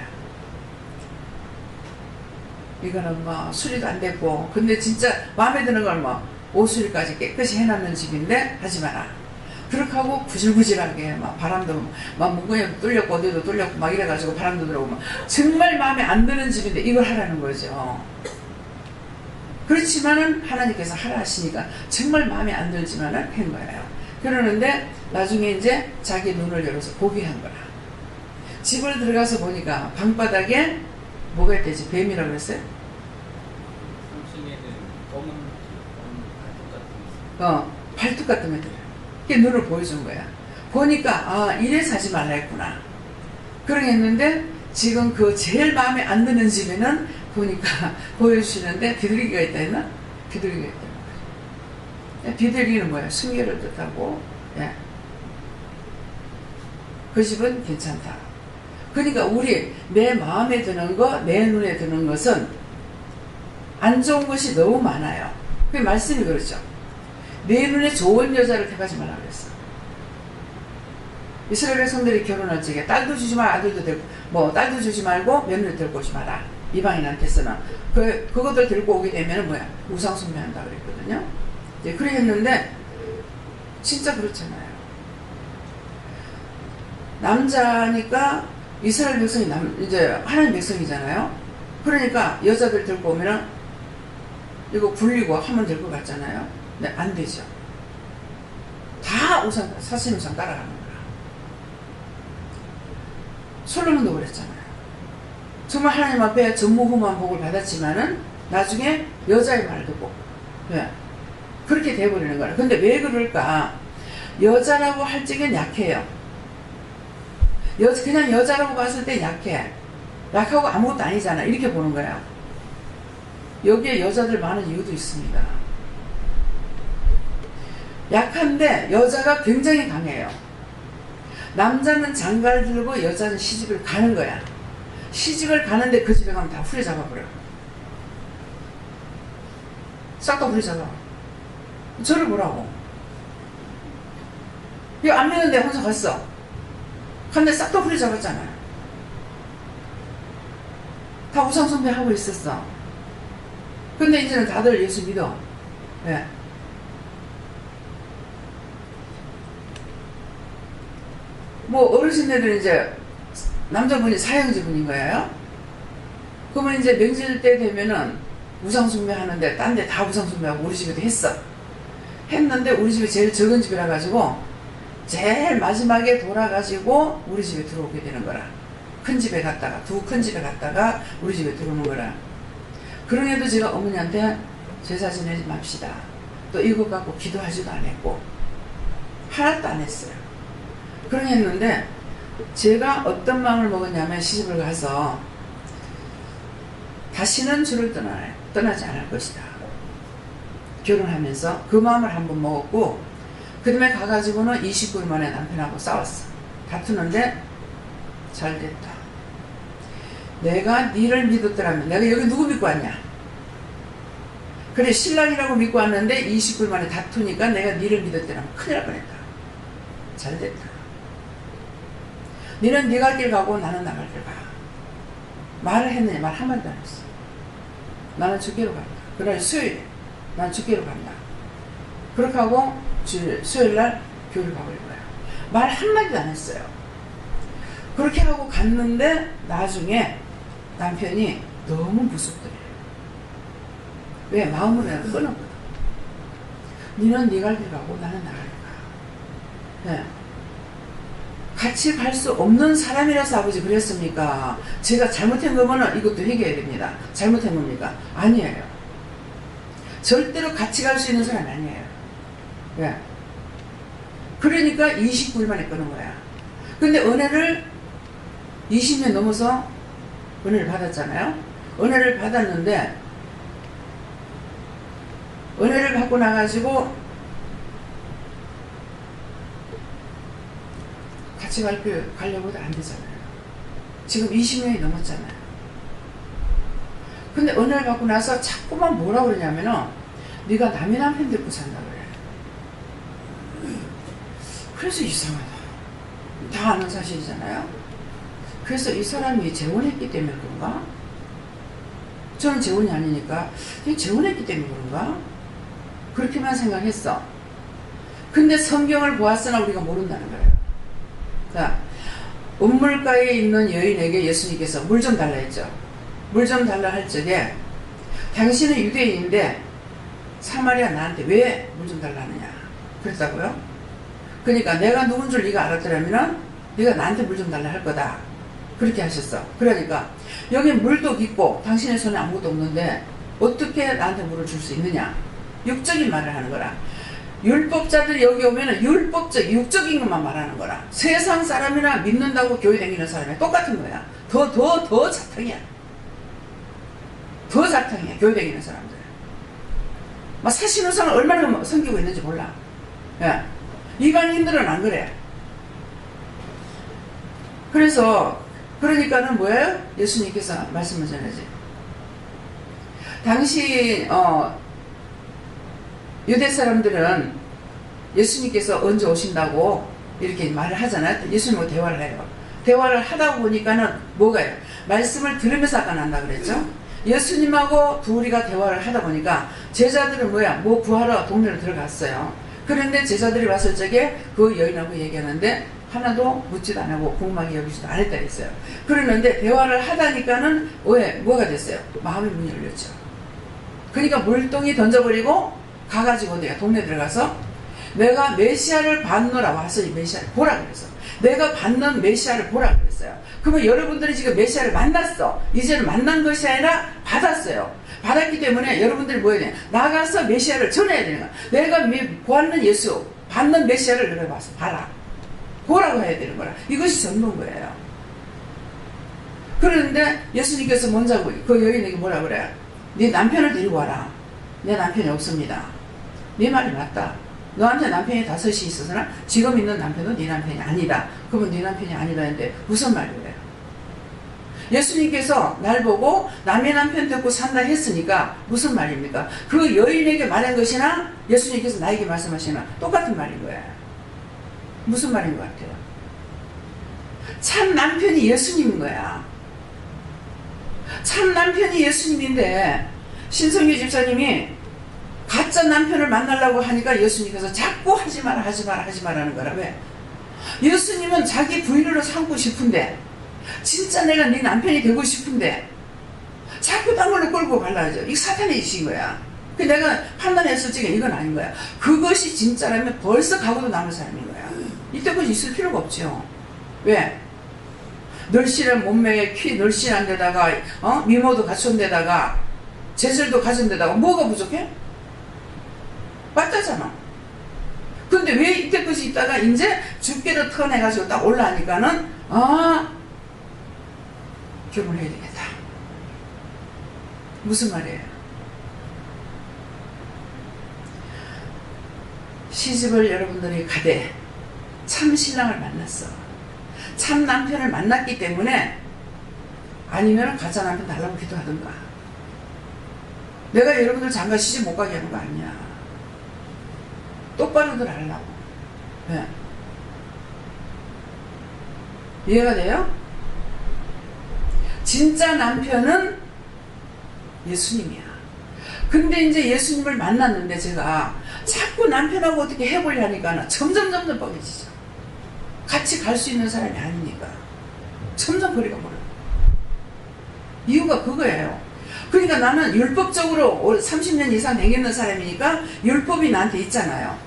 이거는 뭐 수리도 안 됐고 근데 진짜 마음에 드는 걸 뭐 옷수리까지 깨끗이 해놨는 집인데 하지 마라. 그렇게 하고 구질구질하게 막 바람도 막 문구에도 뚫렸고 어디도 뚫렸고 막 이래가지고 바람도 들어오고 막 정말 마음에 안 드는 집인데 이걸 하라는 거죠. 그렇지만은 하나님께서 하라 하시니까 정말 마음에 안 들지만은 한 거예요. 그러는데 나중에 이제 자기 눈을 열어서 보게 한 거라. 집을 들어가서 보니까 방바닥에 뭐가 있대지? 뱀이라고 그랬어요? 3층에는 검은 발톱 같은 게 있어요. 발톱 같은 게 들어요. 그게 눈을 보여준 거야. 보니까 이래서 하지 말라 했구나. 그러겠는데 지금 그 제일 마음에 안 드는 집에는 보니까 보여주시는데 비둘기가 있다 했나? 비둘기가 있다는 거죠. 비둘기는 뭐야? 순결을 뜻하고 예. 그 집은 괜찮다. 그러니까 우리 내 마음에 드는 거, 내 눈에 드는 것은 안 좋은 것이 너무 많아요. 그 말씀이 그렇죠. 내 눈에 좋은 여자를 택하지 말라 그랬어. 이스라엘 성들이 결혼할 적에 딸도 주지 마, 아들도 데리고 딸도 주지 말고 며느리 데리고 오지 마라. 이방인한테서는 그것들 데리고 오게 되면 뭐야? 우상 숭배한다 그랬거든요. 이제 그래 했는데 진짜 그렇잖아요. 남자니까 이스라엘 백성이 이제 하나님 백성이잖아요. 그러니까 여자들 데리고 오면은 이거 굴리고 하면 될 것 같잖아요. 근데 안 되죠. 다 우상, 사신 우상 따라가는 거야. 솔로몬도 그랬잖아요. 정말 하나님 앞에 전무후무한 복을 받았지만은 나중에 여자의 말 듣고 왜? 그렇게 돼버리는 거야. 근데 왜 그럴까? 여자라고 할 적엔 약해요. 그냥 여자라고 봤을 때 약해. 약하고 아무것도 아니잖아. 이렇게 보는 거야. 여기에 여자들 많은 이유도 있습니다. 약한데 여자가 굉장히 강해요. 남자는 장가를 들고 여자는 시집을 가는 거야. 시집을 가는데 그 집에 가면 다 후려잡아버려. 싹 다 후려잡아. 저를 보라고. 이거 안 믿는데 혼자 갔어. 근데 싹 다 후려잡았잖아요. 다 우상숭배하고 있었어. 근데 이제는 다들 예수 믿어. 예. 뭐 어르신들은 이제 남자분이 사형지분인 거예요. 그러면 이제 명절 때 되면은 우상숭배 하는데 딴 데 다 우상숭배하고 우리 집에도 했어. 했는데 우리 집이 제일 적은 집이라 가지고 제일 마지막에 돌아가지고 우리 집에 들어오게 되는 거라. 큰 집에 갔다가 두 큰 집에 갔다가 우리 집에 들어오는 거라. 그러게도 제가 어머니한테 제사 지내지 맙시다. 또 이것 갖고 기도하지도 안 했고 하나도 안 했어요. 그러게 했는데 제가 어떤 마음을 먹었냐면 시집을 가서 다시는 주를 떠나지 않을 것이다. 결혼하면서 그 마음을 한번 먹었고 그 다음에 가가지고는 29일 만에 남편하고 싸웠어. 다투는데 잘 됐다. 내가 니를 믿었더라면 내가 여기 누구 믿고 왔냐? 그래 신랑이라고 믿고 왔는데 29일 만에 다투니까 내가 니를 믿었더라면 큰일 날 뻔했다. 잘됐다. 니는 네 갈 길 가고 나는 나갈 길 가. 말을 했느냐? 말 한마디도 안 했어. 나는 주께로 간다. 그날 수요일에 난 주께로 간다. 그렇게 하고 수요일날 교회를 가버린 거야. 말 한마디도 안 했어요. 그렇게 하고 갔는데 나중에 남편이 너무 무섭더래. 왜? 마음으로 내가 끊었거든. 니는 네 갈 길 가고 나는 나갈 길 가. 네. 같이 갈 수 없는 사람이라서 아버지 그랬습니까? 제가 잘못한 거면 이것도 회개해야 됩니다. 잘못한 겁니까? 아니에요. 절대로 같이 갈 수 있는 사람이 아니에요. 왜? 그러니까 29일 만에 끊은 거야. 근데 은혜를 20년 넘어서 은혜를 받았잖아요. 은혜를 받았는데 은혜를 받고 나가지고 같이 가려고 해도 안 되잖아요. 지금 20년이 넘었잖아요. 근데 은혜를 받고 나서 자꾸만 뭐라 그러냐면은 네가 남의 남편 데리고 산다 그래. 그래서 이상하다. 다 아는 사실이잖아요. 그래서 이 사람이 재혼했기 때문에 그런가? 저는 재혼이 아니니까 재혼했기 때문에 그런가? 그렇게만 생각했어. 근데 성경을 보았으나 우리가 모른다는 거예요. 자, 음물가에 있는 여인에게 예수님께서 물 좀 달라 했죠. 물 좀 달라 할 적에 당신은 유대인인데 사마리아 나한테 왜 물 좀 달라 하느냐 그랬다고요. 그러니까 내가 누군 줄 네가 알았더라면 네가 나한테 물 좀 달라 할 거다 그렇게 하셨어. 그러니까 여기 물도 있고 당신의 손에 아무것도 없는데 어떻게 나한테 물을 줄 수 있느냐. 육적인 말을 하는 거라. 율법자들이 여기 오면은 율법적, 육적인 것만 말하는 거라. 세상 사람이나 믿는다고 교회 다니는 사람이 똑같은 거야. 더 사탕이야. 더 사탕이야. 교회 다니는 사람들. 막 사신우상을 얼마나 섬기고 있는지 몰라. 예. 이방인들은 안 그래. 그러니까는 뭐예요? 예수님께서 말씀을 전하지. 당시, 유대 사람들은 예수님께서 언제 오신다고 이렇게 말을 하잖아요. 예수님하고 대화를 해요. 대화를 하다 보니까는 뭐가요? 말씀을 들으면서 아까 난다 그랬죠? 예수님하고 둘이가 대화를 하다 보니까 제자들은 뭐야? 뭐 구하러 동네로 들어갔어요. 그런데 제자들이 왔을 적에 그 여인하고 얘기하는데 하나도 묻지도 안 하고 궁금하게 여기지도 않았다 했어요. 그러는데 대화를 하다니까는 왜? 뭐가 됐어요? 마음의 문이 열렸죠. 그러니까 물동이 던져버리고 가가지고 내가 동네 들어가서 내가 메시아를 받노라 와서 이 메시아를 보라 그랬어. 내가 받는 메시아를 보라 그랬어요. 그러면 여러분들이 지금 메시아를 만났어. 이제는 만난 것이 아니라 받았어요. 받았기 때문에 여러분들이 뭐 해야 돼? 나가서 메시아를 전해야 되는 거야. 내가 보았는 예수, 받는 메시아를 너가 봐서 봐라. 보라고 해야 되는 거라. 이것이 전부인 거예요. 그런데 예수님께서 먼저 그 여인에게 뭐라 그래요? 네 남편을 데리고 와라. 내 남편이 없습니다. 네 말이 맞다. 너한테 남편이 5이 있어서나 지금 있는 남편은 네 남편이 아니다. 그러면 네 남편이 아니다 했는데 무슨 말이에요? 예수님께서 날 보고 남의 남편 듣고 산다 했으니까 무슨 말입니까? 그 여인에게 말한 것이나 예수님께서 나에게 말씀하시나 똑같은 말인 거예요. 무슨 말인 것 같아요? 참 남편이 예수님인 거야. 참 남편이 예수님인데 신성규 집사님이 가짜 남편을 만나려고 하니까 예수님께서 자꾸 하지 마라 하는 거라. 왜? 예수님은 자기 부인으로 삼고 싶은데 진짜 내가 네 남편이 되고 싶은데 자꾸 딴 걸로 끌고 가려고. 이게 사탄의 짓인 거야. 그 내가 판단했을 적에 이건 아닌 거야. 그것이 진짜라면 벌써 가고도 남은 사람인 거야. 이때까지 있을 필요가 없죠. 왜? 널씬한 몸매에 키 널씬한 데다가 미모도 갖춘 데다가 재질도 가진 데다가 뭐가 부족해? 맞다잖아. 근데 왜 이때까지 있다가 이제 죽게로 턴해가지고 딱 올라가니까는 결혼해야 되겠다. 무슨 말이에요? 시집을 여러분들이 가되 참 신랑을 만났어. 참 남편을 만났기 때문에 아니면 가짜 남편 달라고 기도하든가. 내가 여러분들 장가 시집 못 가게 하는 거 아니야. 똑바로들 하려고. 네. 이해가 돼요? 진짜 남편은 예수님이야. 근데 이제 예수님을 만났는데 제가 자꾸 남편하고 어떻게 해보려니까 점점 뻐개지죠. 같이 갈 수 있는 사람이 아니니까 점점 거리가 멀어요. 이유가 그거예요. 그러니까 나는 율법적으로 30년 이상 댕기는 사람이니까 율법이 나한테 있잖아요.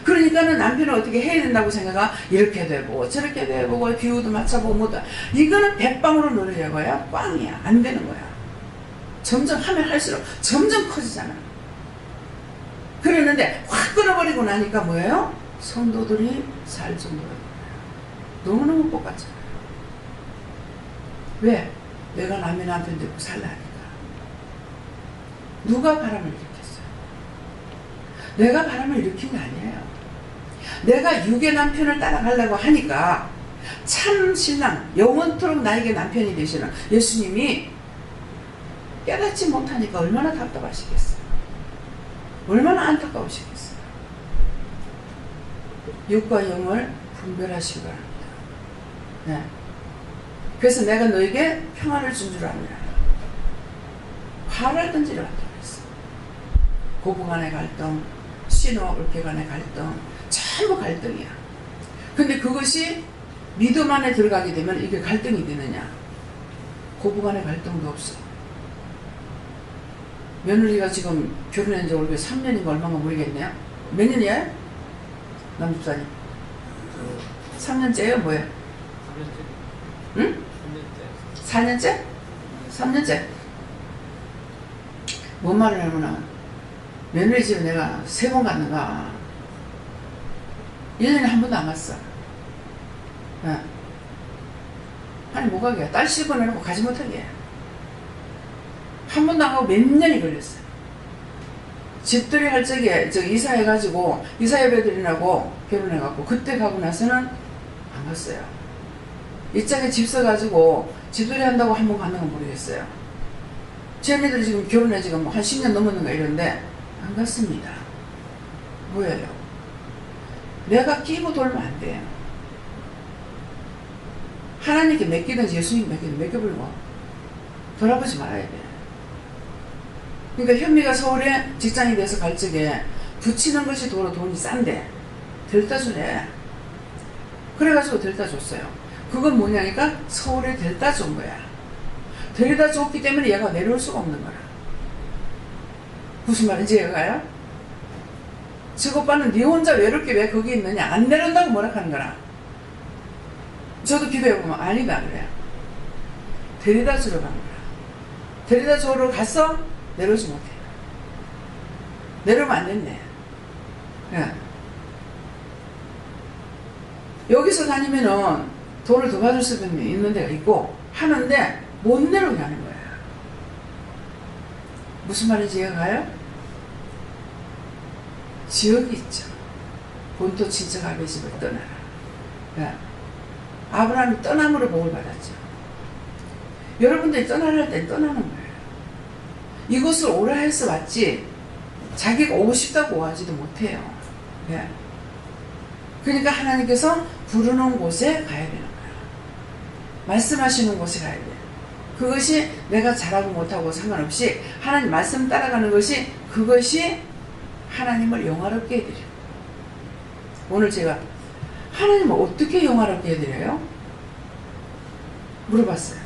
그러니까는 남편을 어떻게 해야 된다고 생각하 이렇게 돼보고 저렇게 돼보고 비유도 맞춰보고 뭐다. 이거는 백방으로 노려야 거야. 꽝이야. 안 되는 거야. 점점 하면 할수록 점점 커지잖아. 그랬는데 확 끊어버리고 나니까 뭐예요? 성도들이 살 정도예요. 너무너무 똑같잖아요. 왜? 내가 남의 남편 되고 살라니까. 누가 바람을 일으켰어요? 내가 바람을 일으킨 게 아니에요. 내가 육의 남편을 따라가려고 하니까 참 신랑, 영원토록 나에게 남편이 되시는 예수님이 깨닫지 못하니까 얼마나 답답하시겠어요. 얼마나 안타까우시겠어요. 육과 영을 분별하시기 바랍니다. 네. 그래서 내가 너에게 평안을 준 줄 압니다. 화를 던지러 왔다고 했어. 고부 간의 갈등, 신호 올케 간의 갈등, 전부 갈등이야. 근데 그것이 믿음 안에 들어가게 되면 이게 갈등이 되느냐? 고부 간의 갈등도 없어. 며느리가 지금 결혼한 지 올해 3년인가 얼마가 모르겠네요. 몇 년이야? 남집사님 3년째예요? 뭐예요? 3년째. 응? 4년째? 3년째? 뭔 말을 하면은 며느리 집에 내가 3번 갔는가 1년에 한 번도 안 갔어. 네. 아니 못 가게 딸 씹어내놓고 가지 못하게 한 번도 안 가고 몇 년이 걸렸어요. 집들이 할 적에 이사해가지고 이사예배드리라고 결혼해갖고 그때 가고 나서는 안 갔어요. 이짝에 집 써가지고 집들이 한다고 한 번 갔는 건 모르겠어요. 쟤네들이 지금 결혼해 지금 한 10년 넘었는가 이런데 안 갔습니다. 뭐예요? 내가 끼고 돌면 안 돼요. 하나님께 맡기든지 예수님 맡겨버리고 돌아보지 말아야 돼. 그러니까 현미가 서울에 직장이 돼서 갈 적에 붙이는 것이 도로 돈이 싼데 델타 주래. 그래가지고 델타 줬어요. 그건 뭐냐니까 서울에 델타 준 거야. 데려다 줬기 때문에 얘가 내려올 수가 없는 거야. 무슨 말인지 얘가요? 저 오빠는 네 혼자 외롭게 왜 거기 있느냐? 안 내려온다고 뭐라 하는 거라. 저도 기도해보면 아니다 그래요. 데려다 주러 간 거야. 데려다 주러 가서 내려오지 못해. 내려오면 안 됐네. 네. 여기서 다니면은 돈을 더 받을 수 있는 데가 있고 하는데 못 내려오게 하는 거야. 무슨 말인지 이해가 가요? 지역이 있죠. 본토 친척 아베 집을 떠나라. 네. 아브라함이 떠남으로 복을 받았죠. 여러분들이 떠나려 할 땐 떠나는 거예요. 이곳을 오라 해서 왔지 자기가 오고 싶다고 오지도 못해요. 네. 그러니까 하나님께서 부르는 곳에 가야 되는 거야. 말씀하시는 곳에 가야 돼. 그것이 내가 잘하고 못하고 상관없이 하나님 말씀 따라가는 것이 그것이 하나님을 영화롭게 해드려요. 오늘 제가 하나님을 어떻게 영화롭게 해드려요? 물어봤어요.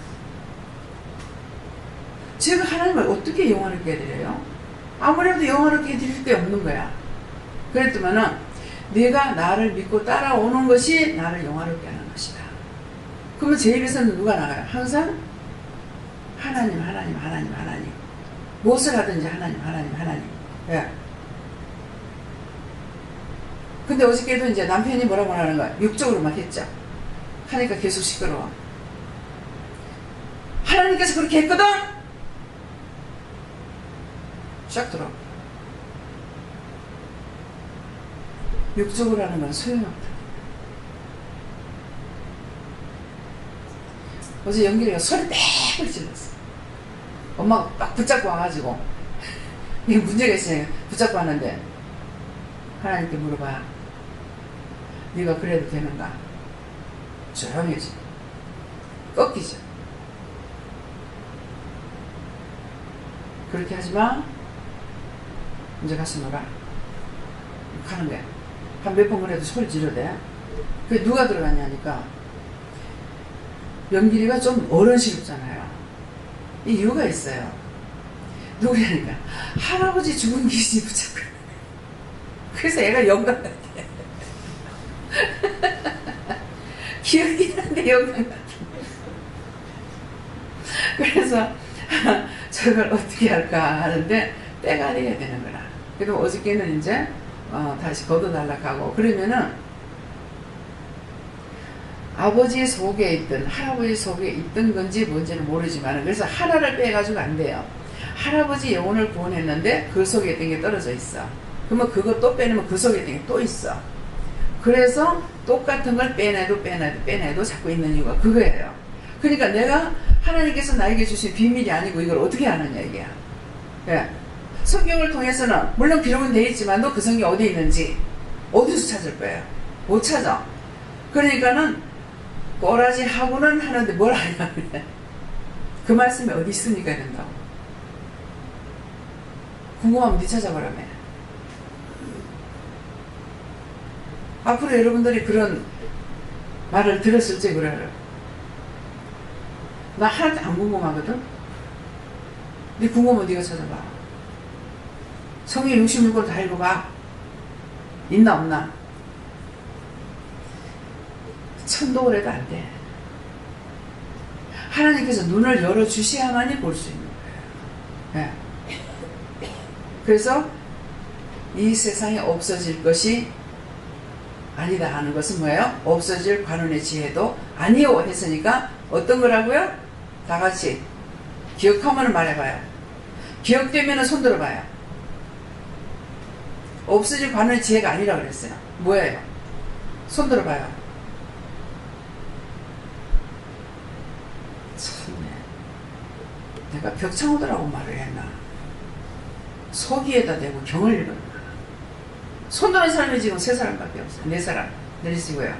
제가 하나님을 어떻게 영화롭게 해드려요? 아무래도 영화롭게 해드릴 게 없는 거야. 그랬더니는 네가 나를 믿고 따라오는 것이 나를 영화롭게 하는 것이다. 그러면 제 입에서는 누가 나가요? 항상 하나님, 하나님, 하나님, 하나님. 무엇을 하든지 하나님, 하나님, 하나님. 예. 근데 어저께도 이제 남편이 뭐라고 하는 거야? 육적으로만 했죠. 하니까 계속 시끄러워. 하나님께서 그렇게 했거든? 쫙 들어. 육적으로 하는 건 소용없다. 어제 영길이가 소리 빽 질렀어. 엄마가 막 붙잡고 와가지고 이게 문제가 있어요. 붙잡고 하는데 하나님께 물어봐. 네가 그래도 되는가? 조용해져. 꺾이죠. 그렇게 하지마. 이제 가서 놀아. 가는 거야. 한 몇 번 그래도 소리 지르대. 그게 누가 들어갔냐니까 명길이가 좀 어른스럽잖아요. 이 이유가 있어요. 누구냐니까 할아버지 죽은 귀신이 붙잡고. 그래서 애가 영감 같아. 기억이 나는데 영감 같아. 그래서 저걸 어떻게 할까 하는데 때가 돼야 되는 거라. 그래도 어저께는 이제 다시 걷어달라고 그러면은 아버지 속에 있든 할아버지 속에 있던 건지 뭔지는 모르지만 그래서 하나를 빼가지고 안 돼요. 할아버지 영혼을 구원했는데 그 속에 있던 게 떨어져 있어. 그러면 그거 또 빼내면 그 속에 있던 게 또 있어. 그래서 똑같은 걸 빼내도 자꾸 있는 이유가 그거예요. 그러니까 내가 하나님께서 나에게 주신 비밀이 아니고 이걸 어떻게 아느냐 이게야. 예. 성경을 통해서는 물론 기록은 되어 있지만 그 성경이 어디에 있는지 어디서 찾을 거예요? 못 찾아. 그러니까는 꼬라지 하고는 하는데 뭘 하냐면 그 말씀이 어디 있으니까 된다고. 궁금하면 네 찾아보라며. 앞으로 여러분들이 그런 말을 들었을 때 그래요. 나 하나도 안 궁금하거든. 네 궁금하면 네가 찾아봐. 성경 66권 다 읽어봐. 있나 없나. 천독을 해도 안 돼. 하나님께서 눈을 열어주셔야만이 볼 수 있는 거예요. 네. 그래서 이 세상에 없어질 것이 아니다 하는 것은 뭐예요? 없어질 관원의 지혜도 아니요 했으니까 어떤 거라고요? 다 같이 기억하면 말해봐요. 기억되면 손 들어봐요. 없어질 관원의 지혜가 아니라고 그랬어요. 뭐예요? 손 들어봐요. 참네. 내가 벽창호더라고 말을 했나. 소기에다 대고 경을 읽은 거야. 손 드는 사람이 지금 3사람밖에 없어요. 4사람 내리시고요.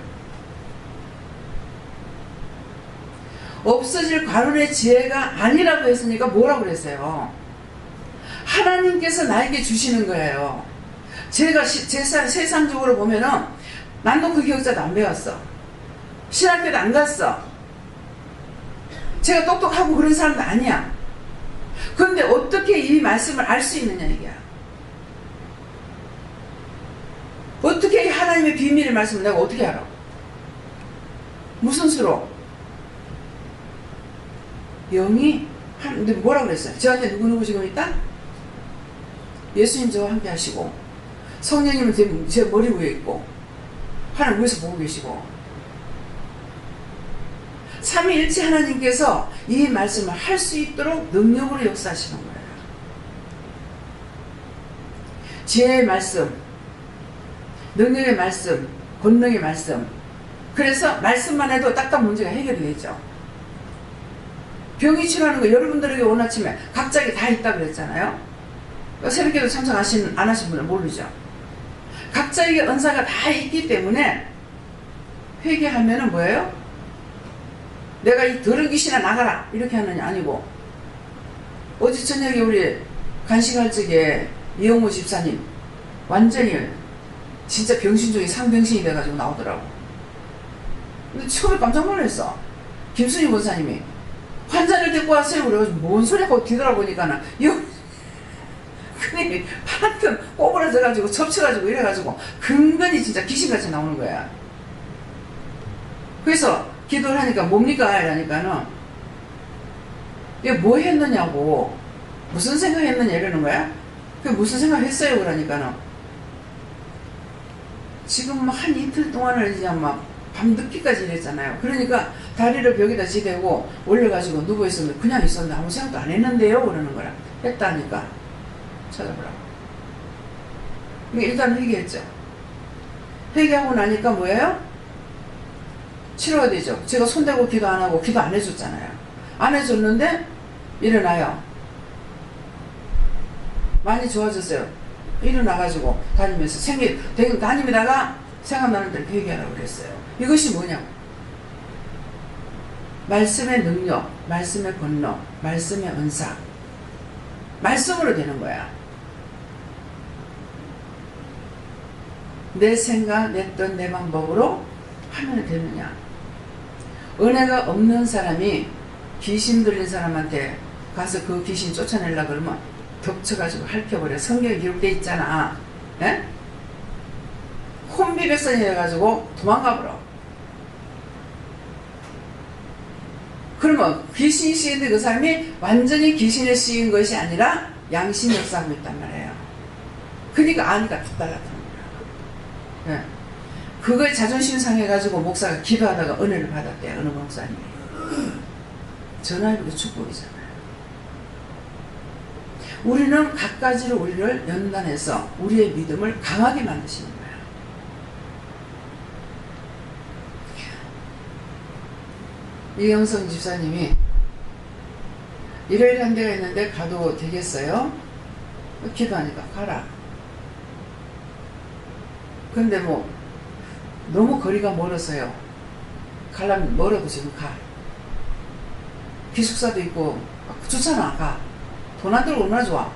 없어질 관원의 지혜가 아니라고 했으니까 뭐라고 그랬어요? 하나님께서 나에게 주시는 거예요. 제가 세상적으로 보면은 난독 기억자도 안 배웠어. 신학교도 안 갔어. 제가 똑똑하고 그런 사람도 아니야. 그런데 어떻게 이 말씀을 알 수 있느냐 이게야. 어떻게 하나님의 비밀의 말씀을 내가 어떻게 알아? 무슨 수로? 영이 근데 뭐라 그랬어요? 저한테 누구누구 지금 있다? 예수님 저와 함께 하시고 성령님은 제 머리 위에 있고 하나님 위에서 보고 계시고 삼위일체 하나님께서 이 말씀을 할 수 있도록 능력으로 역사하시는 거예요. 지혜의 말씀, 능력의 말씀, 권능의 말씀. 그래서 말씀만 해도 딱딱 문제가 해결이 되죠. 병이 치료하는 거 여러분들에게 오늘 아침에 각자에게 다 있다고 그랬잖아요. 새벽기도 참석 안 하신 분은 모르죠. 각자에게 은사가 다 있기 때문에 회개하면은 뭐예요? 내가 이 더러운 귀신아 나가라 이렇게 하느냐 아니고 어제 저녁에 우리 간식할 적에 이영모 집사님 완전히 진짜 병신 중에 상병신이 돼가지고 나오더라고. 근데 처음에 깜짝 놀랐어. 김순희 권사님이 환자를 데리고 왔어요. 그래가지고 뭔 소리 하고 뒤돌아보니까는 그네 하여튼 꼬부라져가지고 접쳐가지고 이래가지고 근근히 진짜 귀신같이 나오는 거야. 그래서 기도를 하니까 뭡니까? 이러니까는 이게 뭐 했느냐고 무슨 생각했느냐 이러는 거야. 그게 무슨 생각했어요? 그러니까는 지금 한 이틀 동안을 그냥 막 밤늦게까지 일했잖아요. 그러니까 다리를 벽에다 지대고 올려가지고 누워있었는데 그냥 있었는데 아무 생각도 안 했는데요? 그러는 거야. 했다니까. 찾아보라고. 일단 회개했죠. 회개하고 나니까 뭐예요? 치료가 되죠. 제가 손대고 기도 안 하고 기도 안 해줬잖아요. 안 해줬는데 일어나요. 많이 좋아졌어요. 일어나가지고 다니면서 다니다가 생각나는 대로 회개하라고 그랬어요. 이것이 뭐냐고. 말씀의 능력, 말씀의 권능, 말씀의 은사. 말씀으로 되는 거야. 내 생각, 내 뜻, 내 방법으로 하면 되느냐. 은혜가 없는 사람이 귀신 들린 사람한테 가서 그 귀신 쫓아내려고 그러면 겹쳐가지고 핥혀버려. 성경에 기록되어 있잖아. 예? 혼비백산이 해가지고 도망가버려. 그러면 귀신이 씌인데 그 사람이 완전히 귀신에 씌인 것이 아니라 양심 역사하고 있단 말이에요. 그러니까 아니가 툭 달라붙는 거야. 예. 그걸 자존심 상해가지고 목사가 기도하다가 은혜를 받았대요. 어느 목사님이. 전화해보기 축복이잖아요. 우리는 갖가지로 우리를 연단해서 우리의 믿음을 강하게 만드시는 거예요. 이영성 집사님이 일요일 한 대가 있는데 가도 되겠어요? 기도하니까 가라. 근데 뭐 너무 거리가 멀어서요. 가려면 멀어도 지금 가. 기숙사도 있고 좋잖아. 가. 돈 안 들고 얼마나 좋아.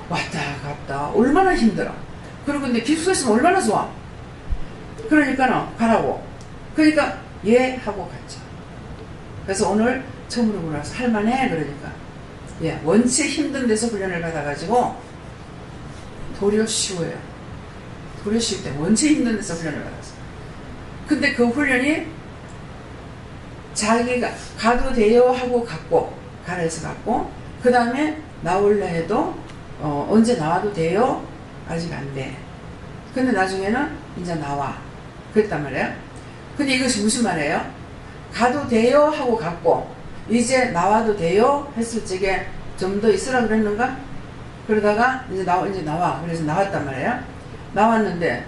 왔다 갔다 얼마나 힘들어. 그리고 근데 기숙사 있으면 얼마나 좋아. 그러니까는 가라고. 그러니까 예 하고 갔죠. 그래서 오늘 처음으로 물어서 할만해. 그러니까 예, 원체 힘든 데서 훈련을 받아가지고 도리어 쉬워요. 도리어 쉬울 때 원체 힘든 데서 훈련을 받았어. 근데 그 훈련이 자기가 가도 돼요 하고 갔고, 가라 해서 갔고, 그 다음에 나올래 해도 언제 나와도 돼요? 아직 안 돼. 근데 나중에는 이제 나와. 그랬단 말이에요. 근데 이것이 무슨 말이에요? 가도 돼요 하고 갔고 이제 나와도 돼요 했을 적에 좀 더 있으라 그랬는가? 그러다가 이제 나와. 그래서 나왔단 말이에요. 나왔는데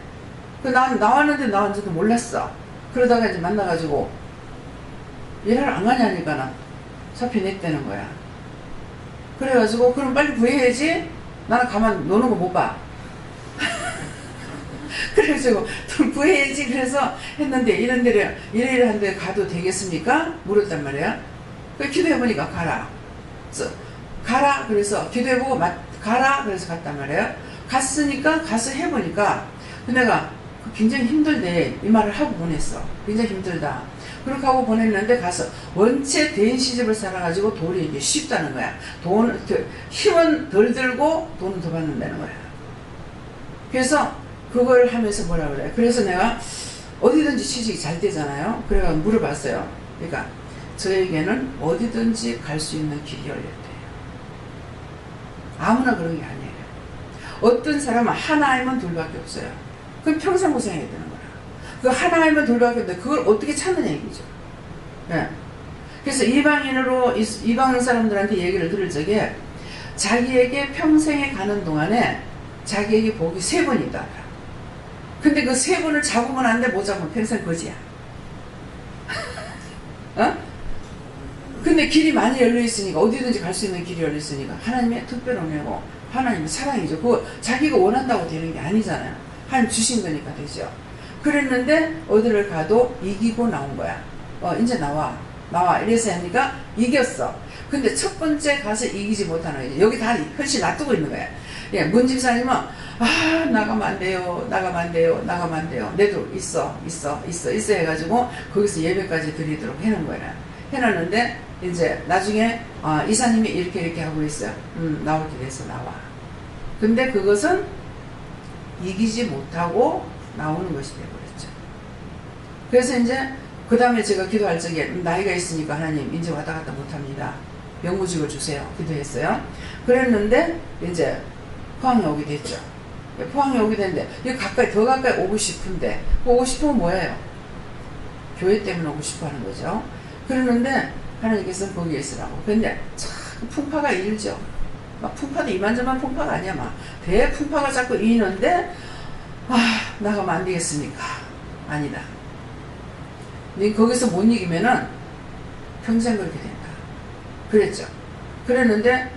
나왔는지도 몰랐어. 그러다가 이제 만나가지고 일하러 안 가냐니까 사표 냈다는 거야. 그래가지고 그럼 빨리 구해야지. 나는 가만 노는 거 못 봐. 그래가지고 돈 구해야지. 그래서 했는데 이런 데를 이래 한 데 가도 되겠습니까? 물었단 말이야. 그 기도해보니까 가라. 그래서 가라. 그래서 기도해보고 가라. 그래서 갔단 말이야. 갔으니까 가서 해보니까 내가 굉장히 힘들대. 이 말을 하고 보냈어. 굉장히 힘들다. 그렇게 하고 보냈는데 가서 원체 대인 시집을 살아가지고 돈이 이제 쉽다는 거야. 힘은 덜 들고 돈은 더 받는다는 거야. 그래서 그걸 하면서 뭐라 그래. 그래서 내가 어디든지 취직이 잘 되잖아요. 그래가 물어봤어요. 그러니까 저에게는 어디든지 갈 수 있는 길이 열렸대요. 아무나 그런 게 아니에요. 어떤 사람은 하나이면 둘밖에 없어요. 그럼 평생 고생해야 되는 거야. 그 하나이면 둘밖에 없는데 그걸 어떻게 찾느냐 얘기죠. 네. 그래서 이방 사람들한테 얘기를 들을 적에 자기에게 평생에 가는 동안에 자기에게 복이 3번 있다. 근데 그 3번을 잡으면 안 돼. 못 잡으면 평생 거지야. 어? 근데 길이 많이 열려있으니까 어디든지 갈 수 있는 길이 열려있으니까 하나님의 특별 은혜고 하나님의 사랑이죠. 그거 자기가 원한다고 되는 게 아니잖아요. 하나님 주신 거니까 되죠. 그랬는데 어디를 가도 이기고 나온 거야. 이제 나와. 이래서 하니까 이겼어. 근데 첫 번째 가서 이기지 못하는 거야. 여기 다 현실 놔두고 있는 거야. 예, 문 집사님은 나가면 안 돼요. 내도 있어 해가지고 거기서 예배까지 드리도록 해놓은 거야. 해놨는데 이제 나중에 이사님이 이렇게 하고 있어요. 나올 때 돼서 나와. 근데 그것은 이기지 못하고 나오는 것이 되어버렸죠. 그래서 이제 그 다음에 제가 기도할 적에 나이가 있으니까 하나님 이제 왔다 갔다 못합니다. 영무직을 주세요. 기도했어요. 그랬는데 이제 포항에 오게 됐죠. 포항에 오게 됐는데 더 가까이 오고 싶은데 오고 싶으면 뭐예요? 교회 때문에 오고 싶어 하는 거죠. 그러는데 하나님께서 거기에 있으라고. 근데 참 풍파가 일죠. 막 풍파도 이만저만 풍파가 아니야. 막 대풍파가 자꾸 이는데 나가면 안 되겠습니까? 아니다. 근데 거기서 못 이기면은 평생 그렇게 된다. 그랬죠. 그랬는데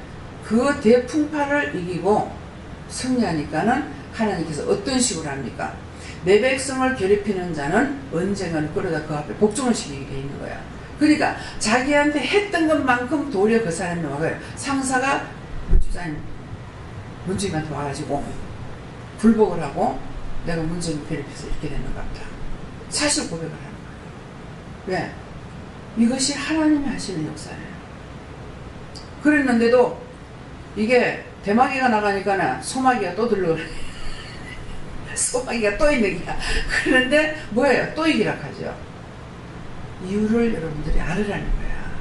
그 대풍파를 이기고 승리하니까는 하나님께서 어떤 식으로 합니까? 내 백성을 괴롭히는 자는 언젠가는 끌어다 그 앞에 복종을 시키게 돼 있는 거야. 그러니까 자기한테 했던 것만큼 도리어 그 사람이 와가요. 상사가 문주임한테 와가지고 불복을 하고 내가 문주임을 괴롭혀서 이렇게 되는 것 같다. 사실 고백을 하는 거예요. 왜? 이것이 하나님이 하시는 역사예요. 그랬는데도 이게 대마귀가 나가니까 소마귀가 또 들러오네. 소마귀가 또 있는 게야. 그런데 뭐예요? 또 이기라 하죠. 이유를 여러분들이 알으라는 거야.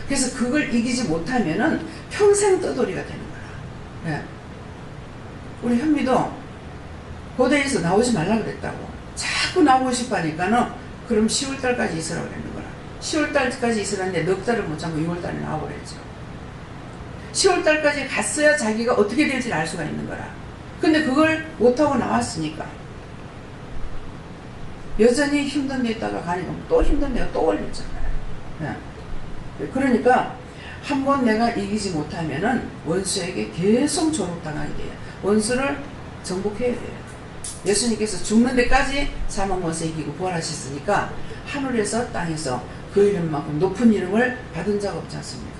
그래서 그걸 이기지 못하면은 평생 떠돌이가 되는 거야. 네. 우리 현미도 고대에서 나오지 말라 그랬다고. 자꾸 나오고 싶어 하니까는 그럼 10월달까지 있으라고 그랬는 거야. 10월달까지 있으라는데 넉 달을 못 참고 6월달에 나와버렸죠. 10월달까지 갔어야 자기가 어떻게 될지를 알 수가 있는 거라. 근데 그걸 못하고 나왔으니까 여전히 힘든 데 있다가 가니까 또 힘든 데가 또 걸렸잖아요. 네. 그러니까 한번 내가 이기지 못하면은 원수에게 계속 조롱당하게 돼요. 원수를 정복해야 돼요. 예수님께서 죽는 데까지 사망원수 이기고 부활하셨으니까 하늘에서 땅에서 그 이름만큼 높은 이름을 받은 자가 없지 않습니까?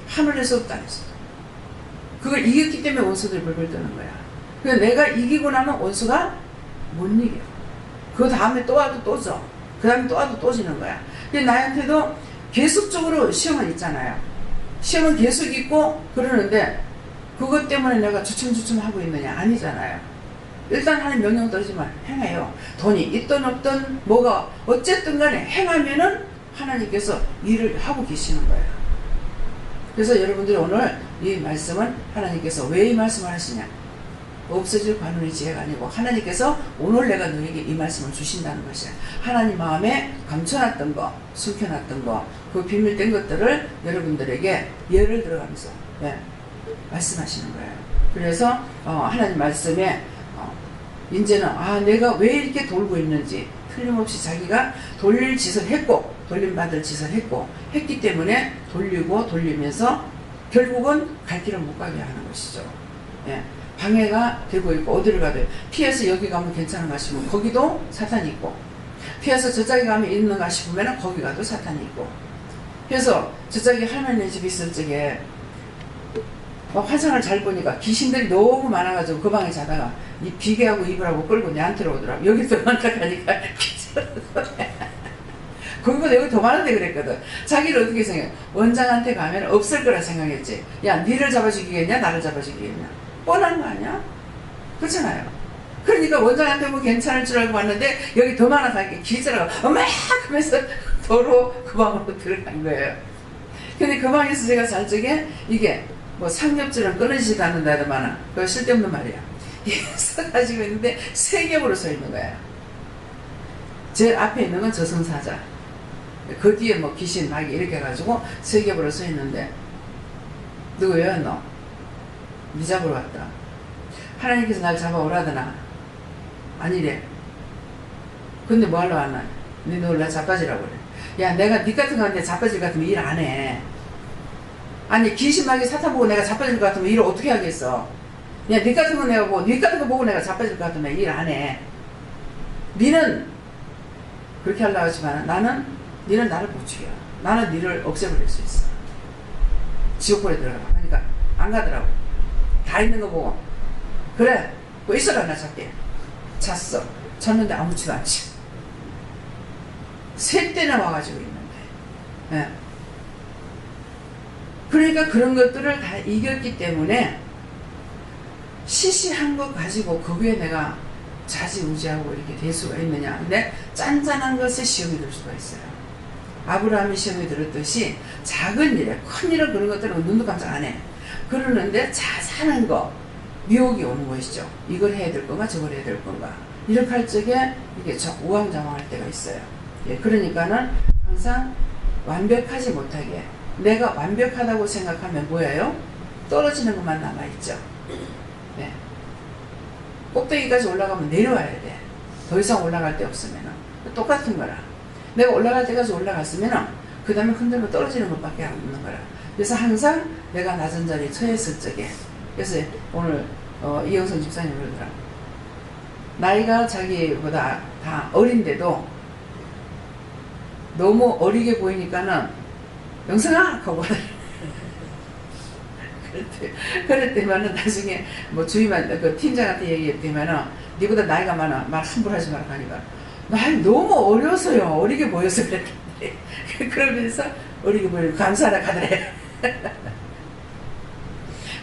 하늘에서 땅에서 그걸 이겼기 때문에 원수들이 벌벌 떠는 거야. 그래서 내가 이기고 나면 원수가 못 이겨. 그 다음에 또 와도 또 져. 그 다음에 또 와도 또 지는 거야. 근데 나한테도 계속적으로 시험은 있잖아요. 시험은 계속 있고 그러는데 그것 때문에 내가 주춤주춤 하고 있느냐? 아니잖아요. 일단 하나님 명령 떨어지면 행해요. 돈이 있든 없든 뭐가 어쨌든 간에 행하면은 하나님께서 일을 하고 계시는 거예요. 그래서 여러분들이 오늘 이 말씀은 하나님께서 왜 이 말씀을 하시냐? 없어질 관원의 지혜가 아니고 하나님께서 오늘 내가 너에게 이 말씀을 주신다는 것이야. 하나님 마음에 감춰놨던 거, 숨겨놨던 거, 그 비밀된 것들을 여러분들에게 예를 들어가면서 말씀하시는 거예요. 그래서 하나님 말씀에 이제는 내가 왜 이렇게 돌고 있는지 틀림없이 자기가 돌릴 짓을 했고 돌림받을 짓을 했기 때문에 돌리고 돌리면서 결국은 갈 길을 못 가게 하는 것이죠. 방해가 되고 있고 어디를 가도 피해서 여기 가면 괜찮은가 싶으면 거기도 사탄이 있고 피해서 저쪽에 가면 있는가 싶으면 거기 가도 사탄이 있고 그래서 저쪽에 할머니 집에 있을 적에 환상을 잘 보니까 귀신들이 너무 많아가지고 그 방에 자다가 이 비계하고 이불하고 끌고 내한테로 오더라고. 여기 더 많다 가니까 거기보다 여기 더 많은데 그랬거든. 자기를 어떻게 생각해? 원장한테 가면 없을 거라 생각했지. 야, 니를 잡아주기겠냐? 나를 잡아주기겠냐? 뻔한 거 아니야? 그렇잖아요. 그러니까 원장한테 뭐 괜찮을 줄 알고 왔는데 여기 더 많아서 기절하고 엄마 하면서 도로 그 방으로 들어간 거예요. 근데 그 방에서 제가 잘 적에 이게 뭐 상엽줄은 끊어지지도 않는다더만 그거 쓸데없는 말이야. 서가지고 있는데 세 겹으로 서 있는 거야. 제일 앞에 있는 건 저승사자. 그 뒤에 뭐 귀신 마귀 이렇게 해가지고 세 겹으로 서 있는데 누구야 너? 니 잡으러 왔다. 하나님께서 날 잡아오라더나. 아니래. 근데 뭐 하러 왔나? 니 너 나 자빠지라고 그래. 야 내가 니 같은 거한테 자빠질 것 같으면 일 안 해. 아니 귀신 마귀 사탄 보고 내가 자빠질 것 같으면 일을 어떻게 하겠어. 야 니 같은 거 내가 보고 니 같은 거 보고 내가 자빠질 것 같으면 일 안 해. 니는 그렇게 하려고 하지만 나는 니는 나를 못 죽여. 나는 니를 없애버릴 수 있어. 지옥불에 들어가. 그러니까 안 가더라고. 다 있는 거 보고 그래 뭐 있어라 나 잡게. 잤어. 잤는데 아무렇지도 않지. 세 때나 와가지고 있는데 그러니까 그런 것들을 다 이겼기 때문에 시시한 것 가지고 거기에 내가 자지우지하고 이렇게 될 수가 있느냐. 근데 짠짠한 것에 시험이 들 수가 있어요. 아브라함이 시험이 들었듯이 작은 일에 큰 일은 그런 것들은 눈도 깜짝 안 해. 그러는데 자잘한 거 미혹이 오는 것이죠. 이걸 해야 될 건가 저걸 해야 될 건가 이렇게 할 적에 이게 우왕좌왕할 때가 있어요. 그러니까는 항상 완벽하지 못하게 내가 완벽하다고 생각하면 뭐예요? 떨어지는 것만 남아있죠. 꼭대기까지 올라가면 내려와야 돼. 더 이상 올라갈 데 없으면 똑같은 거라. 내가 올라갈 때까지 올라갔으면 그 다음에 흔들면 떨어지는 것밖에 없는 거라. 그래서 항상 내가 낮은 자리에 처했을 적에 그래서 오늘 이영선 집사님 그러더라. 나이가 자기보다 다 어린데도 너무 어리게 보이니까는 영선아! 하고 그랬더니만은 나중에 뭐 주임한 그 팀장한테 얘기했더니만은 니보다 나이가 많아. 말 함부로 하지 말라고 하니까 나이 너무 어려서요. 어리게 보여서 그랬는데 그러면서 어리게 보이고 감사하라 가더래.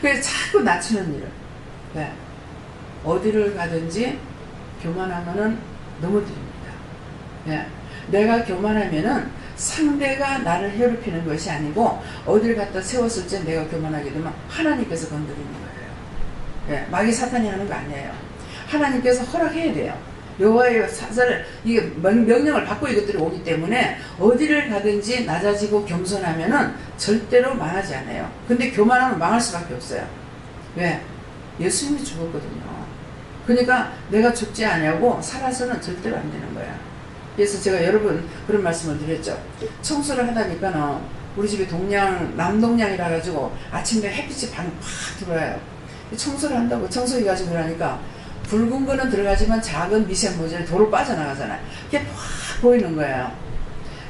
그래서 자꾸 낮추는 일을. 네. 어디를 가든지 교만하면은 넘어뜨립니다. 네. 내가 교만하면은 상대가 나를 괴롭히는 것이 아니고 어디를 갖다 세웠을 때 내가 교만하게 되면 하나님께서 건드리는 거예요. 네. 마귀 사탄이 하는 거 아니에요. 하나님께서 허락해야 돼요. 여호와의 사사를 이게 명령을 받고 이것들이 오기 때문에 어디를 가든지 낮아지고 겸손하면은 절대로 망하지 않아요. 근데 교만하면 망할 수밖에 없어요. 왜? 예수님이 죽었거든요. 그러니까 내가 죽지 않냐고 살아서는 절대로 안 되는 거야. 그래서 제가 여러분 그런 말씀을 드렸죠. 청소를 하다니까는 우리 집에 남동량이라 가지고 아침에 햇빛이 방에 팍 들어와요. 청소를 한다고 청소기 가지고 그러니까 붉은 거는 들어가지만 작은 미세먼지는 도로 빠져나가잖아요. 그게 확 보이는 거예요.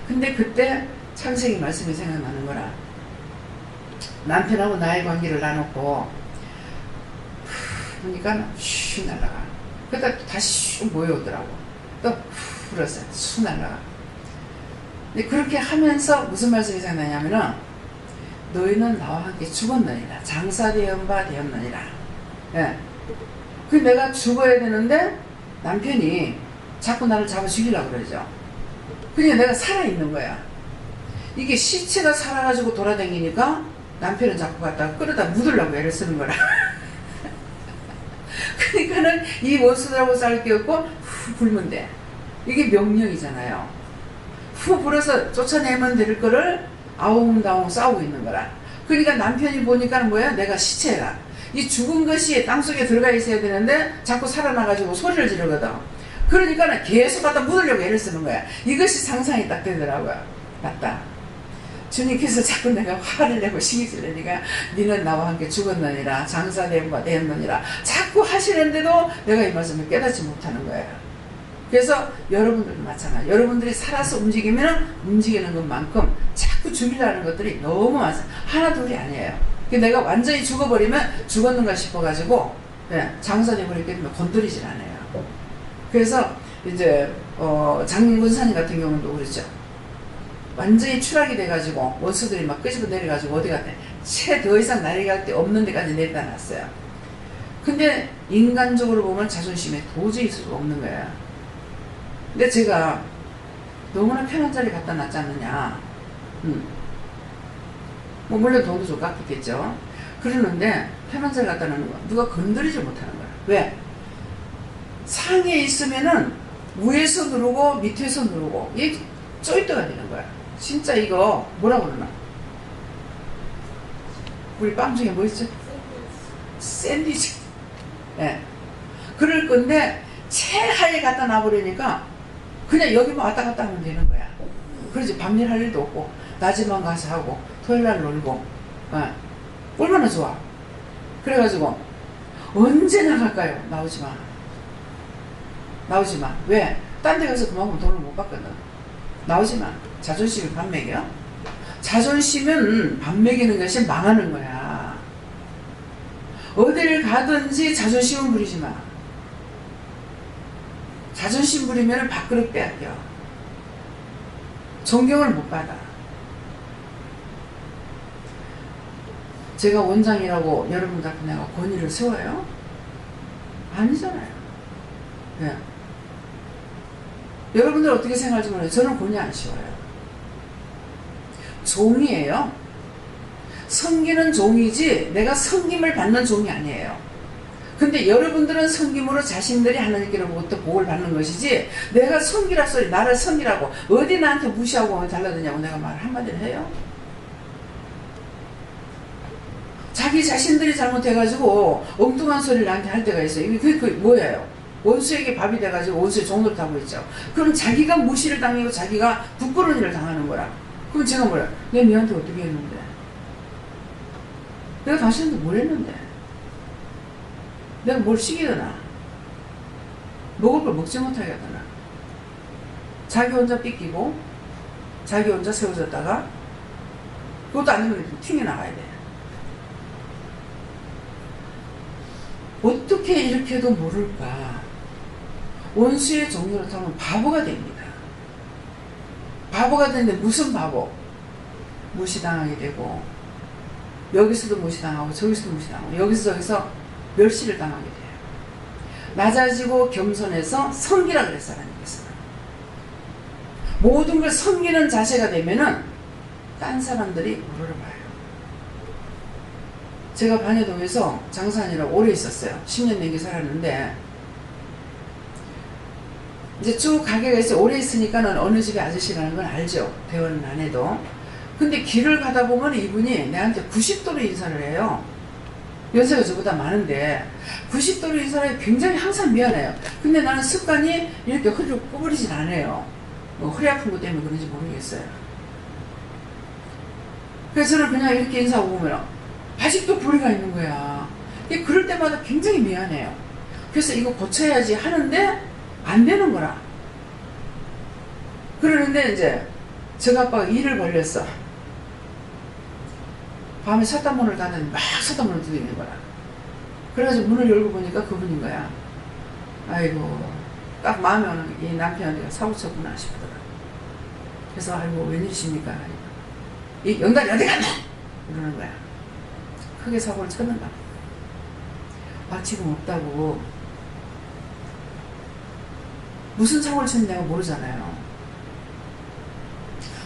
근데 그때 창세기 말씀이 생각나는 거라. 남편하고 나의 관계를 나눴고 그러니까 슉 날아가. 그러다 다시 슉 모여오더라고. 또 불었어요. 슉 날아가. 근데 그렇게 하면서 무슨 말씀이 생각나냐면은 너희는 나와 함께 죽었느니라. 장사되었 바 되었느니라. 예. 그 내가 죽어야 되는데 남편이 자꾸 나를 잡아 죽이려고 그러죠. 그러니까 내가 살아있는 거야. 이게 시체가 살아가지고 돌아다니니까 남편은 자꾸 갖다가 끌어다 묻으려고 애를 쓰는 거라. 그러니까는 이 원수들하고 싸울 게 없고 후 불면 돼. 이게 명령이잖아요. 후 불어서 쫓아내면 될 거를 아웅다웅 싸우고 있는 거라. 그러니까 남편이 보니까 뭐야? 내가 시체라. 이 죽은 것이 땅속에 들어가 있어야 되는데 자꾸 살아나가지고 소리를 지르거든. 그러니까 계속 갖다 묻으려고 애를 쓰는 거야. 이것이 상상이 딱 되더라고요. 맞다. 주님께서 자꾸 내가 화를 내고 시기질 내니까 니는 나와 함께 죽었느니라. 장사된 바 되었느니라. 자꾸 하시는데도 내가 이 말씀을 깨닫지 못하는 거예요. 그래서 여러분들도 마찬가지예요. 여러분들이 살아서 움직이면 움직이는 것만큼 자꾸 죽이려는 것들이 너무 많아요. 하나 둘이 아니에요. 내가 완전히 죽어버리면 죽었는가 싶어가지고 장사되버리기 때문에 건드리질 않아요. 그래서 이제 장군사님 같은 경우도 그렇죠. 완전히 추락이 돼가지고 원수들이 막 끄집어 내려가지고 어디 갔대. 채 더 이상 내려갈 데 없는 데까지 내려다 놨어요. 근데 인간적으로 보면 자존심에 도저히 있을 수 없는 거야. 근데 제가 너무나 편한 자리 갖다 놨지 않느냐. 뭐 물론 돈도 좀 깎였겠죠. 그러는데 편한 자리 갖다 놓는 거 누가 건드리지 못하는 거야. 왜? 상에 있으면은 위에서 누르고 밑에서 누르고 이게 쪼이떠가 되는 거야. 진짜 이거 뭐라고 그러나? 우리 빵 중에 뭐 있죠? 샌드위치. 예. 그럴 건데 채하에 갖다 놔버리니까 그냥 여기만 왔다 갔다 하면 되는 거야. 그러지 밤일 할 일도 없고 낮에만 가서 하고 토요일날 놀고. 얼마나 좋아. 그래가지고 언제 나갈까요? 나오지마. 나오지마. 왜? 딴 데 가서 그만큼 돈을 못 받거든. 나오지마. 자존심이 밥 먹여? 자존심은 밥 먹이는 것이 망하는 거야. 어딜 가든지 자존심은 부리지마. 자존심 부리면 밥그릇 빼앗겨. 존경을 못 받아. 제가 원장이라고 여러분 앞에 내가 권위를 세워요? 아니잖아요. 네. 여러분들 어떻게 생각할지 모르겠어요. 저는 권위 안 씌워요. 종이에요. 섬기는 종이지 내가 섬김을 받는 종이 아니에요. 근데 여러분들은 섬김으로 자신들이 하나님께로부터 복을 받는 것이지 내가 섬기라 소리 나를 섬기라고 어디 나한테 무시하고 달라드냐고 내가 말 한마디를 해요? 자기 자신들이 잘못해가지고 엉뚱한 소리를 나한테 할 때가 있어요. 그게 뭐예요? 원수에게 밥이 돼가지고 원수의 종을 타고 있죠. 그럼 자기가 무시를 당하고 자기가 부끄러운 일을 당하는 거라. 그럼 제가 뭐라? 내가 너한테 어떻게 했는데? 내가 당신한테 뭘 했는데? 내가 뭘 시키거나 먹을 걸 먹지 못하게 하거나 자기 혼자 삐끼고 자기 혼자 세워졌다가 그것도 안 되면 튕겨나가야 돼. 어떻게 이렇게도 모를까. 원수의 종로를 타면 바보가 됩니다. 바보가 되는데 무슨 바보? 무시당하게 되고 여기서도 무시당하고 저기서도 무시당하고 여기서 저기서 멸시를 당하게 돼요. 낮아지고 겸손해서 섬기라 그랬어 하나님께서. 모든 걸 섬기는 자세가 되면은 딴 사람들이 물어봐요. 제가 반여동에서 장사하느라 오래 있었어요. 10년 넘게 살았는데 이제 쭉 가게가 있어 오래 있으니까는 어느 집에 아저씨라는 건 알죠. 대화는 안 해도. 근데 길을 가다 보면 이분이 내한테 90도로 인사를 해요. 연세가 저보다 많은데 90도로 인사를 해. 굉장히 항상 미안해요. 근데 나는 습관이 이렇게 허리를 구부리진 않아요. 뭐 허리 아픈 것 때문에 그런지 모르겠어요. 그래서 저는 그냥 이렇게 인사하고 보면 아직도 부리가 있는 거야. 그럴 때마다 굉장히 미안해요. 그래서 이거 고쳐야지 하는데 안 되는 거라. 그러는데 이제 저가 아빠가 일을 벌렸어. 밤에 삿다문을 닫는데 막 삿다문을 두드리는 거라. 그래가지고 문을 열고 보니까 그분인 거야. 아이고 딱 마음에 오는 이 남편한테 사고 쳤구나 싶더라. 그래서 아이고 웬일이십니까? 이 영달이 어디 갔나? 그러는 거야. 크게 사고를 쳤는가? 아 지금 없다고. 무슨 사고를 쳤는지 내가 모르잖아요.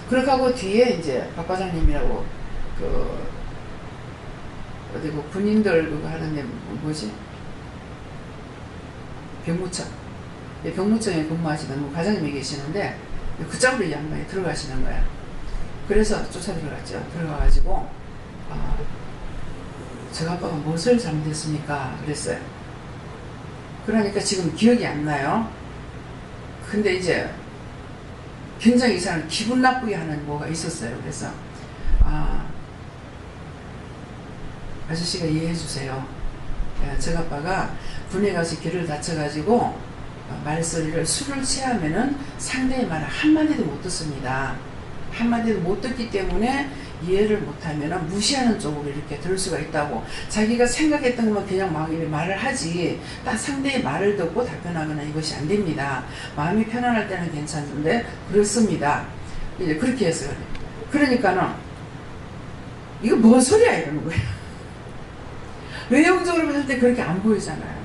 그렇게 하고 뒤에 이제 박 과장님이라고 어디 군인들 그거 하는데 뭐지? 병무청. 병무청에 근무하시는 과장님이 계시는데 그 짝으로 이 양반이 들어가시는 거야. 그래서 쫓아 들어갔죠. 들어가가지고 저 아빠가 무엇을 잘못했습니까? 그랬어요. 그러니까 지금 기억이 안 나요. 근데 이제 굉장히 이 사람 기분 나쁘게 하는 뭐가 있었어요. 그래서 아저씨가 이해해 주세요. 저 아빠가 군에 가서 귀를 다쳐가지고 말소리를 술을 취하면은 상대의 말을 한마디도 못 듣습니다. 한마디도 못 듣기 때문에 이해를 못하면 무시하는 쪽으로 이렇게 들 수가 있다고. 자기가 생각했던 것만 그냥 막 말을 하지 딱 상대의 말을 듣고 답변하거나 이것이 안 됩니다. 마음이 편안할 때는 괜찮은데 그렇습니다. 이제 그렇게 했어요. 그러니까는 이거 뭔 소리야 이러는 거예요. 외형적으로 봤을 때 그렇게 안 보이잖아요.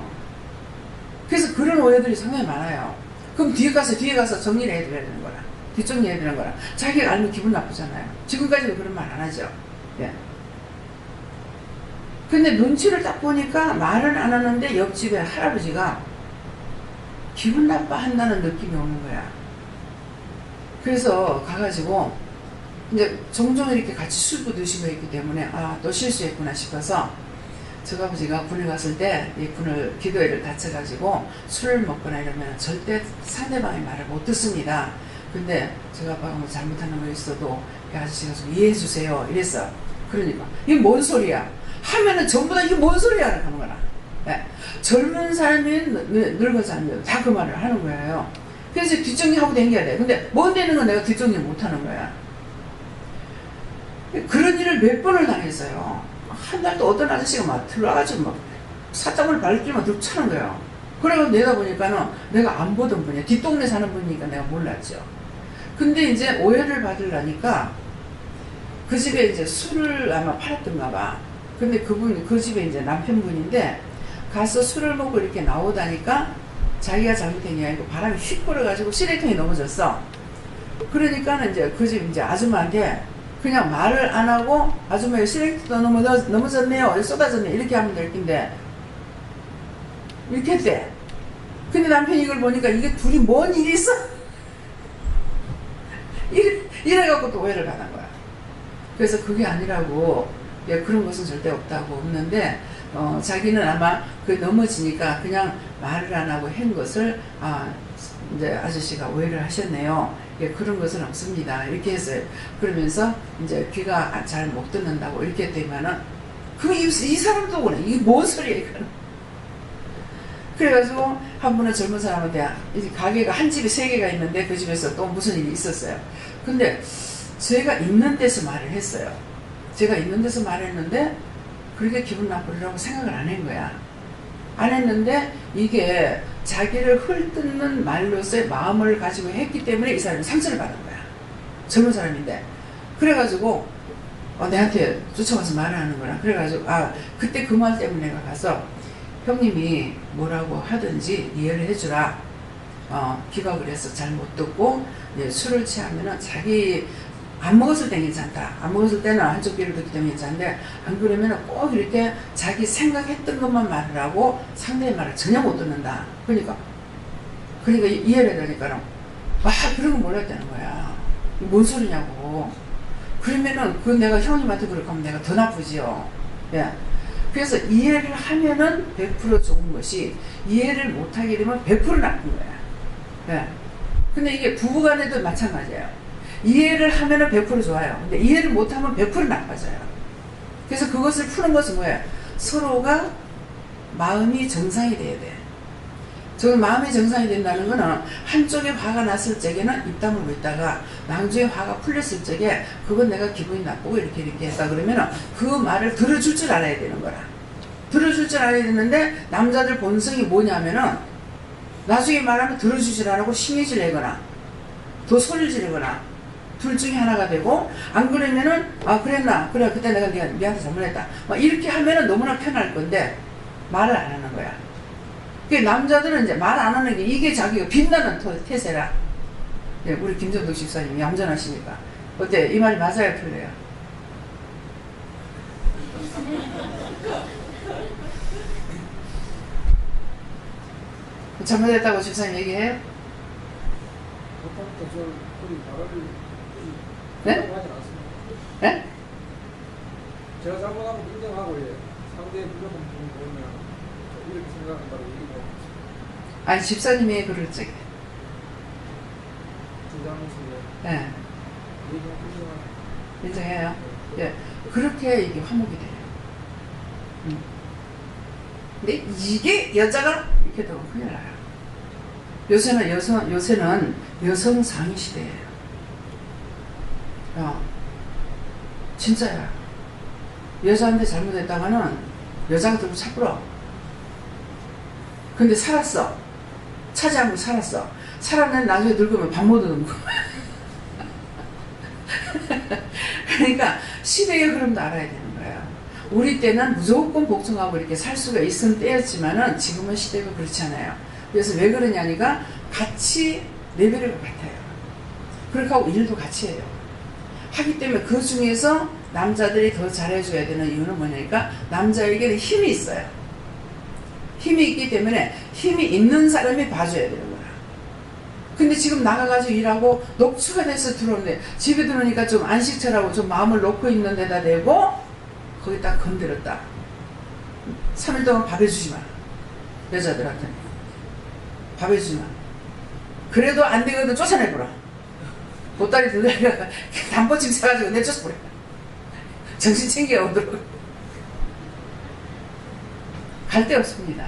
그래서 그런 오해들이 상당히 많아요. 그럼 뒤에 가서 정리를 해드려야 되는 거라. 뒷정리해야 되는 거라. 자기가 알면 기분 나쁘잖아요. 지금까지도 그런 말 안 하죠. 예. 근데 눈치를 딱 보니까 말은 안 하는데 옆집에 할아버지가 기분 나빠한다는 느낌이 오는 거야. 그래서 가가지고 이제 종종 이렇게 같이 술도 드시고 있기 때문에 또 실수했구나 싶어서 저 아버지가 군에 갔을 때 이 군을 기도회를 다쳐가지고 술을 먹거나 이러면 절대 상대방의 말을 못 듣습니다. 근데 제가 아빠가 뭐 잘못하는 거 있어도 그 아저씨가 좀 이해해 주세요 이랬어. 그러니까 이게 뭔 소리야 하면은 전부 다 이게 뭔 소리야 하는 거라. 네. 젊은 사람이 늙은 사람이 다 그 말을 하는 거예요. 그래서 뒷정리하고 댕겨야 돼. 근데 못 되는 건 내가 뒷정리 못 하는 거야. 그런 일을 몇 번을 당했어요. 한 달도 어떤 아저씨가 막 들어와가지고 막 사탕을 밟기만 들고 차는 거예요. 그래서 내다보니까는 내가 안 보던 분이야. 뒷동네 사는 분이니까 내가 몰랐죠. 근데 이제 오해를 받으려니까 그 집에 이제 술을 아마 팔았던가 봐. 근데 그 집에 이제 남편분인데 가서 술을 먹고 이렇게 나오다니까 자기가 잘못한 게 아니고 바람이 휙 불어가지고 쓰레기통에 넘어졌어. 그러니까는 이제 그 집 이제 아줌마한테 그냥 말을 안 하고 아줌마 쓰레기통 넘어졌네요. 쏟아졌네. 이렇게 하면 될 텐데 이렇게 했대. 근데 남편이 이걸 보니까 이게 둘이 뭔 일이 있어? 이래갖고 또 오해를 받은 거야. 그래서 그게 아니라고, 그런 것은 절대 없는데, 자기는 아마 그 넘어지니까 그냥 말을 안 하고 한 것을, 이제 아저씨가 오해를 하셨네요. 그런 것은 없습니다. 이렇게 했어요. 그러면서 이제 귀가 잘 못 듣는다고 이렇게 되면은, 이 사람도 그래. 이게 뭔 소리야, 이거는. 그래가지고 한 번은 젊은 사람한테 이제 가게가 한 집에 3개가 있는데 그 집에서 또 무슨 일이 있었어요. 근데 제가 있는 데서 말을 했어요. 제가 있는 데서 말했는데 그렇게 기분 나쁘리라고 생각을 안 한 거야. 안 했는데 이게 자기를 헐뜯는 말로서의 마음을 가지고 했기 때문에 이 사람이 상처를 받은 거야. 젊은 사람인데. 그래가지고 내한테 쫓아와서 말을 하는 거야. 그래가지고 그때 그 말 때문에 내가 가서 형님이 뭐라고 하든지 이해를 해주라. 기각을 해서 잘 못 듣고 술을 취하면은 자기 안 먹었을 땐 괜찮다. 안 먹었을 때는 한쪽 귀를 듣기 때문에 괜찮은데 안 그러면은 꼭 이렇게 자기 생각했던 것만 말을 하고 상대의 말을 전혀 못 듣는다. 그러니까 이해를 해야 되니까 그런 거 몰랐다는 거야. 뭔 소리냐고. 그러면은 내가 형님한테 그럴 거면 내가 더 나쁘지요. 예. 그래서 이해를 하면은 100% 좋은 것이 이해를 못하게 되면 100% 나쁜 거야. 예. 근데 이게 부부간에도 마찬가지예요. 이해를 하면은 100% 좋아요. 근데 이해를 못하면 100% 나빠져요. 그래서 그것을 푸는 것은 뭐예요? 서로가 마음이 정상이 돼야 돼. 저 마음이 정상이 된다는 거는 한쪽에 화가 났을 적에는 입 다물고 있다가 나중에 화가 풀렸을 적에 그건 내가 기분이 나쁘고 이렇게 했다 그러면은 그 말을 들어줄 줄 알아야 되는 거라. 들어줄 줄 알아야 되는데 남자들 본성이 뭐냐면은 나중에 말하면 들어주질 않고 심해질 내거나 더 소리를 지르거나 둘 중에 하나가 되고 안 그러면은 그랬나 그래 그때 내가 니한테 잘못했다 이렇게 하면은 너무나 편할 건데 말을 안 하는 거야. 남자들은 이제 말 안 하는 게 이게 자기가 빛나는 태세라. 네, 우리 김정덕 집사님이 얌전하시니까 어때? 이 말이 맞아요? 틀려요? 잘못했다고 집사님 얘기해요? 네? 네? 제가 잘못한 거 인정하고 상대의 부족한 부분을 보면 이렇게 생각한다고 얘기고. 아니 집사님이 그럴 적에 네. 인정해요? 예. 그렇게 이게 화목이 돼요. 근데 이게 여자가 이렇게 되면 큰일 나요. 요새는 여성 상위 시대예요. 진짜야. 여자한테 잘못했다가는 여자가 들고 차불어. 근데 살았어. 차지하고 살았어. 살았는데 나중에 늙으면 밥 못 얻는 거야. 그러니까 시대의 흐름도 알아야 되는 거예요. 우리 때는 무조건 복종하고 이렇게 살 수가 있은 때였지만은 지금은 시대가 그렇지 않아요. 그래서 왜 그러냐니까 같이 레벨이 같아요. 그렇게 하고 일도 같이 해요. 하기 때문에 그 중에서 남자들이 더 잘해줘야 되는 이유는 뭐냐니까 남자에게는 힘이 있어요. 힘이 있기 때문에 힘이 있는 사람이 봐줘야 되는 거야. 근데 지금 나가가지고 일하고 녹초가 돼서 들어오는데 집에 들어오니까 좀 안식처라고 좀 마음을 놓고 있는 데다 대고 거기다 건드렸다. 3일 동안 밥 해주지 마. 여자들한테는 밥 해주지 마. 그래도 안 되거든 쫓아내보라. 보따리 들다가 담보침 사가지고 내쫓아보라. 정신 챙겨오도록. 갈 데 없습니다.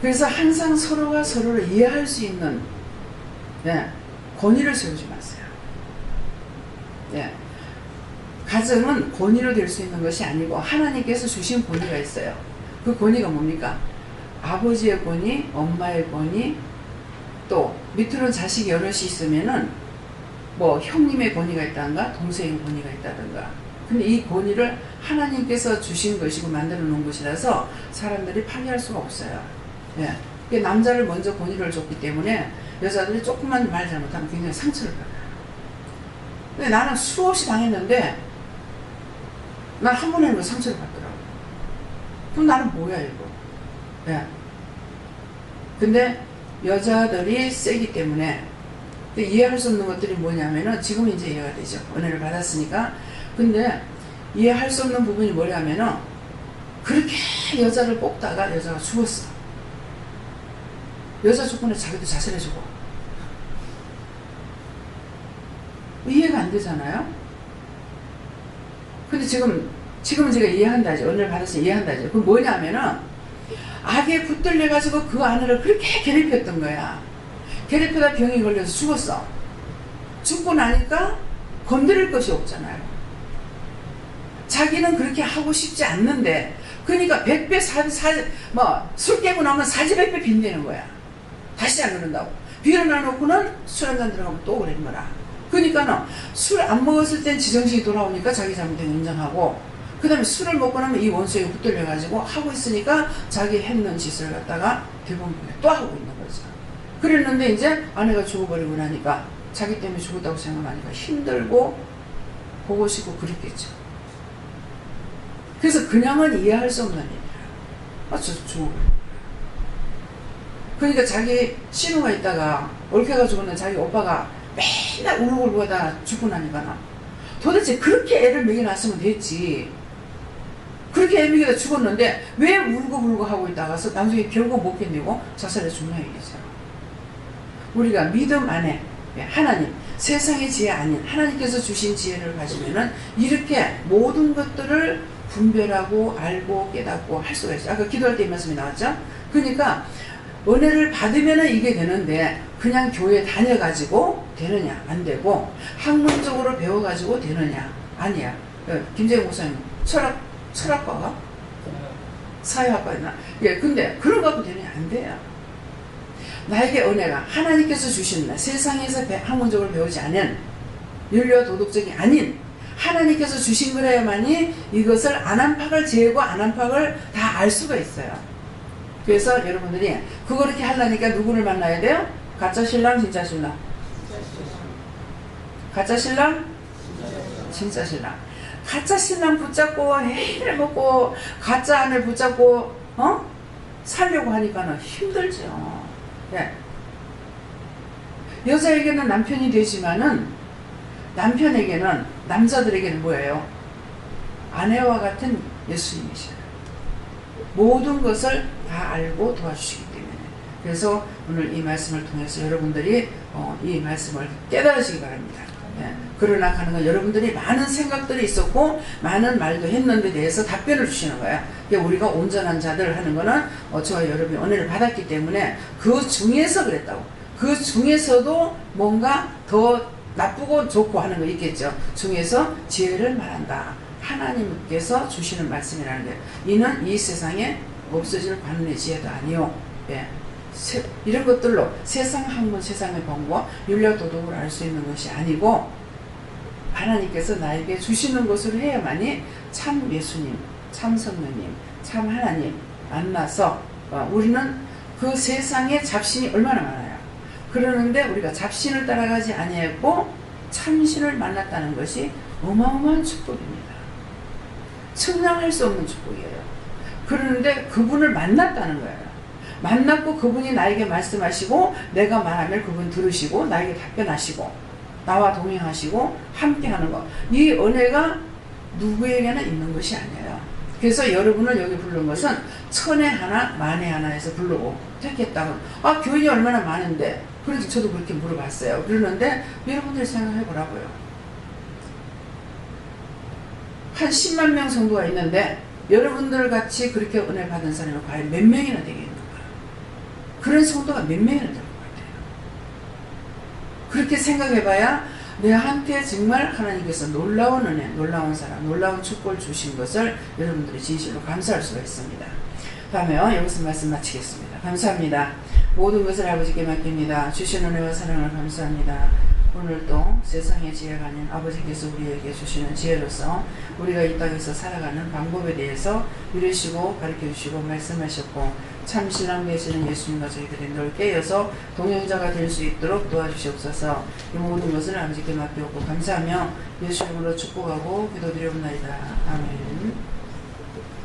그래서 항상 서로가 서로를 이해할 수 있는 권위를 세우지 마세요. 가정은 권위로 될 수 있는 것이 아니고 하나님께서 주신 권위가 있어요. 그 권위가 뭡니까? 아버지의 권위, 엄마의 권위, 또 밑으로 자식이 여럿이 있으면은 뭐 형님의 권위가 있다든가 동생의 권위가 있다든가. 근데 이 권위를 하나님께서 주신 것이고 만들어 놓은 것이라서 사람들이 파괴할 수가 없어요. 남자를 먼저 권위를 줬기 때문에 여자들이 조금만 말 잘못하면 굉장히 상처를 받아요. 근데 나는 수없이 당했는데 난 한 번에는 상처를 받더라고. 그럼 나는 뭐야 이거. 근데 여자들이 세기 때문에 이해할 수 없는 것들이 뭐냐면은 지금 이제 이해가 되죠. 은혜를 받았으니까. 근데 이해할 수 없는 부분이 뭐냐면은 그렇게 여자를 뽑다가 여자가 죽었어. 여자 조건에 자기도 자살해주고. 이해가 안 되잖아요. 근데 지금 지금은 제가 이해한다지. 은혜를 받아서 이해한다지. 그건 뭐냐면은 악에 붙들려가지고 그 아내를 그렇게 괴롭혔던 거야. 괴롭히다 병이 걸려서 죽었어. 죽고 나니까 건드릴 것이 없잖아요. 자기는 그렇게 하고 싶지 않는데, 그러니까 100배, 술 깨고 나면 사지백배 빈대는 거야. 다시 안 그런다고. 비워놔놓고는 술 한잔 들어가면 또 그러는 거라. 그러니까는 술 안 먹었을 땐 지정신이 돌아오니까 자기 잘못된 인정하고, 그 다음에 술을 먹고 나면 이 원수에 붙들려가지고 하고 있으니까 자기 했는 짓을 갖다가 대부분 또 하고 있는 거죠. 그랬는데 이제 아내가 죽어버리고 나니까 자기 때문에 죽었다고 생각하니까 힘들고 보고 싶고 그랬겠죠. 그래서 그냥은 이해할 수 없는 일이야. 저 죽어버려. 그러니까 자기 신우가 있다가 얽혀가 죽었는데 자기 오빠가 맨날 울고 하다가 죽고 나니까 도대체 그렇게 애를 먹여놨으면 됐지. 그렇게 애 먹여다 죽었는데 왜 울고 하고 있다가서 나중에 결국 못 견디고 자살해 죽냐 이거죠. 우리가 믿음 안에 하나님, 세상의 지혜 아닌 하나님께서 주신 지혜를 가지면은 이렇게 모든 것들을 분별하고 알고 깨닫고 할 수가 있어요. 아까 기도할 때 이 말씀이 나왔죠? 그러니까 은혜를 받으면은 이게 되는데 그냥 교회 다녀가지고 되느냐? 안 되고 학문적으로 배워가지고 되느냐? 아니야. 김재영 목사님 철학과가? 사회학과였나? 예, 근데 그런 거 갖고 되느냐? 안 돼요. 나에게 은혜가 하나님께서 주신 세상에서 학문적으로 배우지 않은 윤리와 도덕적이 아닌 하나님께서 주신 거라야만이 이것을 안한팍을 재고 안한팍을 다 알 수가 있어요. 그래서 여러분들이 그거 그렇게 하려니까 누구를 만나야 돼요? 가짜 신랑, 진짜 신랑? 가짜 신랑? 진짜 신랑. 가짜 신랑 붙잡고 해를 먹고 가짜 아내 붙잡고 살려고 하니까는 힘들죠. 네. 여자에게는 남편이 되지만은 남편에게는 남자들에게는 뭐예요? 아내와 같은 예수님이시라. 모든 것을 다 알고 도와주시기 때문에. 그래서 오늘 이 말씀을 통해서 여러분들이 이 말씀을 깨달으시기 바랍니다. 예. 그러나 가는 건 여러분들이 많은 생각들이 있었고 많은 말도 했는데 대해서 답변을 주시는 거예요. 우리가 온전한 자들 하는 거는 저와 여러분이 은혜를 받았기 때문에 그 중에서 그랬다고. 그 중에서도 뭔가 더 나쁘고 좋고 하는 거 있겠죠. 중에서 지혜를 말한다. 하나님께서 주시는 말씀이라는 게 이는 이 세상에 없어질 관원의 지혜도 아니요. 예. 이런 것들로 세상 학문, 세상의 방법, 윤리와 도덕을 알 수 있는 것이 아니고 하나님께서 나에게 주시는 것으로 해야만이 참 예수님, 참 성령님, 참 하나님 만나서 우리는 그 세상에 잡신이 얼마나 많아요. 그러는데 우리가 잡신을 따라가지 아니했고 참신을 만났다는 것이 어마어마한 축복입니다. 측량할 수 없는 축복이에요. 그러는데 그분을 만났다는 거예요. 만났고 그분이 나에게 말씀하시고 내가 말하면 그분 들으시고 나에게 답변하시고 나와 동행하시고 함께하는 것. 이 은혜가 누구에게나 있는 것이 아니에요. 그래서 여러분을 여기 부른 것은 천에 하나 만에 하나에서 부르고 택했다고. 교인이 얼마나 많은데. 그래서 저도 그렇게 물어봤어요. 그러는데 여러분들이 생각해 보라고요. 한 10만 명 정도가 있는데 여러분들 같이 그렇게 은혜 받은 사람이 과연 몇 명이나 되겠는가? 그런 성도가 몇 명이나 될 것 같아요. 그렇게 생각해봐야 내한테 정말 하나님께서 놀라운 은혜, 놀라운 사랑, 놀라운 축복을 주신 것을 여러분들이 진실로 감사할 수가 있습니다. 다음에요. 여기서 말씀 마치겠습니다. 감사합니다. 모든 것을 아버지께 맡깁니다. 주신 은혜와 사랑을 감사합니다. 오늘도 세상의 지혜가 아닌 아버지께서 우리에게 주시는 지혜로서 우리가 이 땅에서 살아가는 방법에 대해서 이루시고 가르쳐주시고 말씀하셨고 참 신랑 되시는 예수님과 저희들이 늘 깨어서 동행자가 될 수 있도록 도와주시옵소서. 이 모든 것을 아버지께 맡기옵고 감사하며 예수 이름으로 축복하고 기도드리옵나이다. 아멘.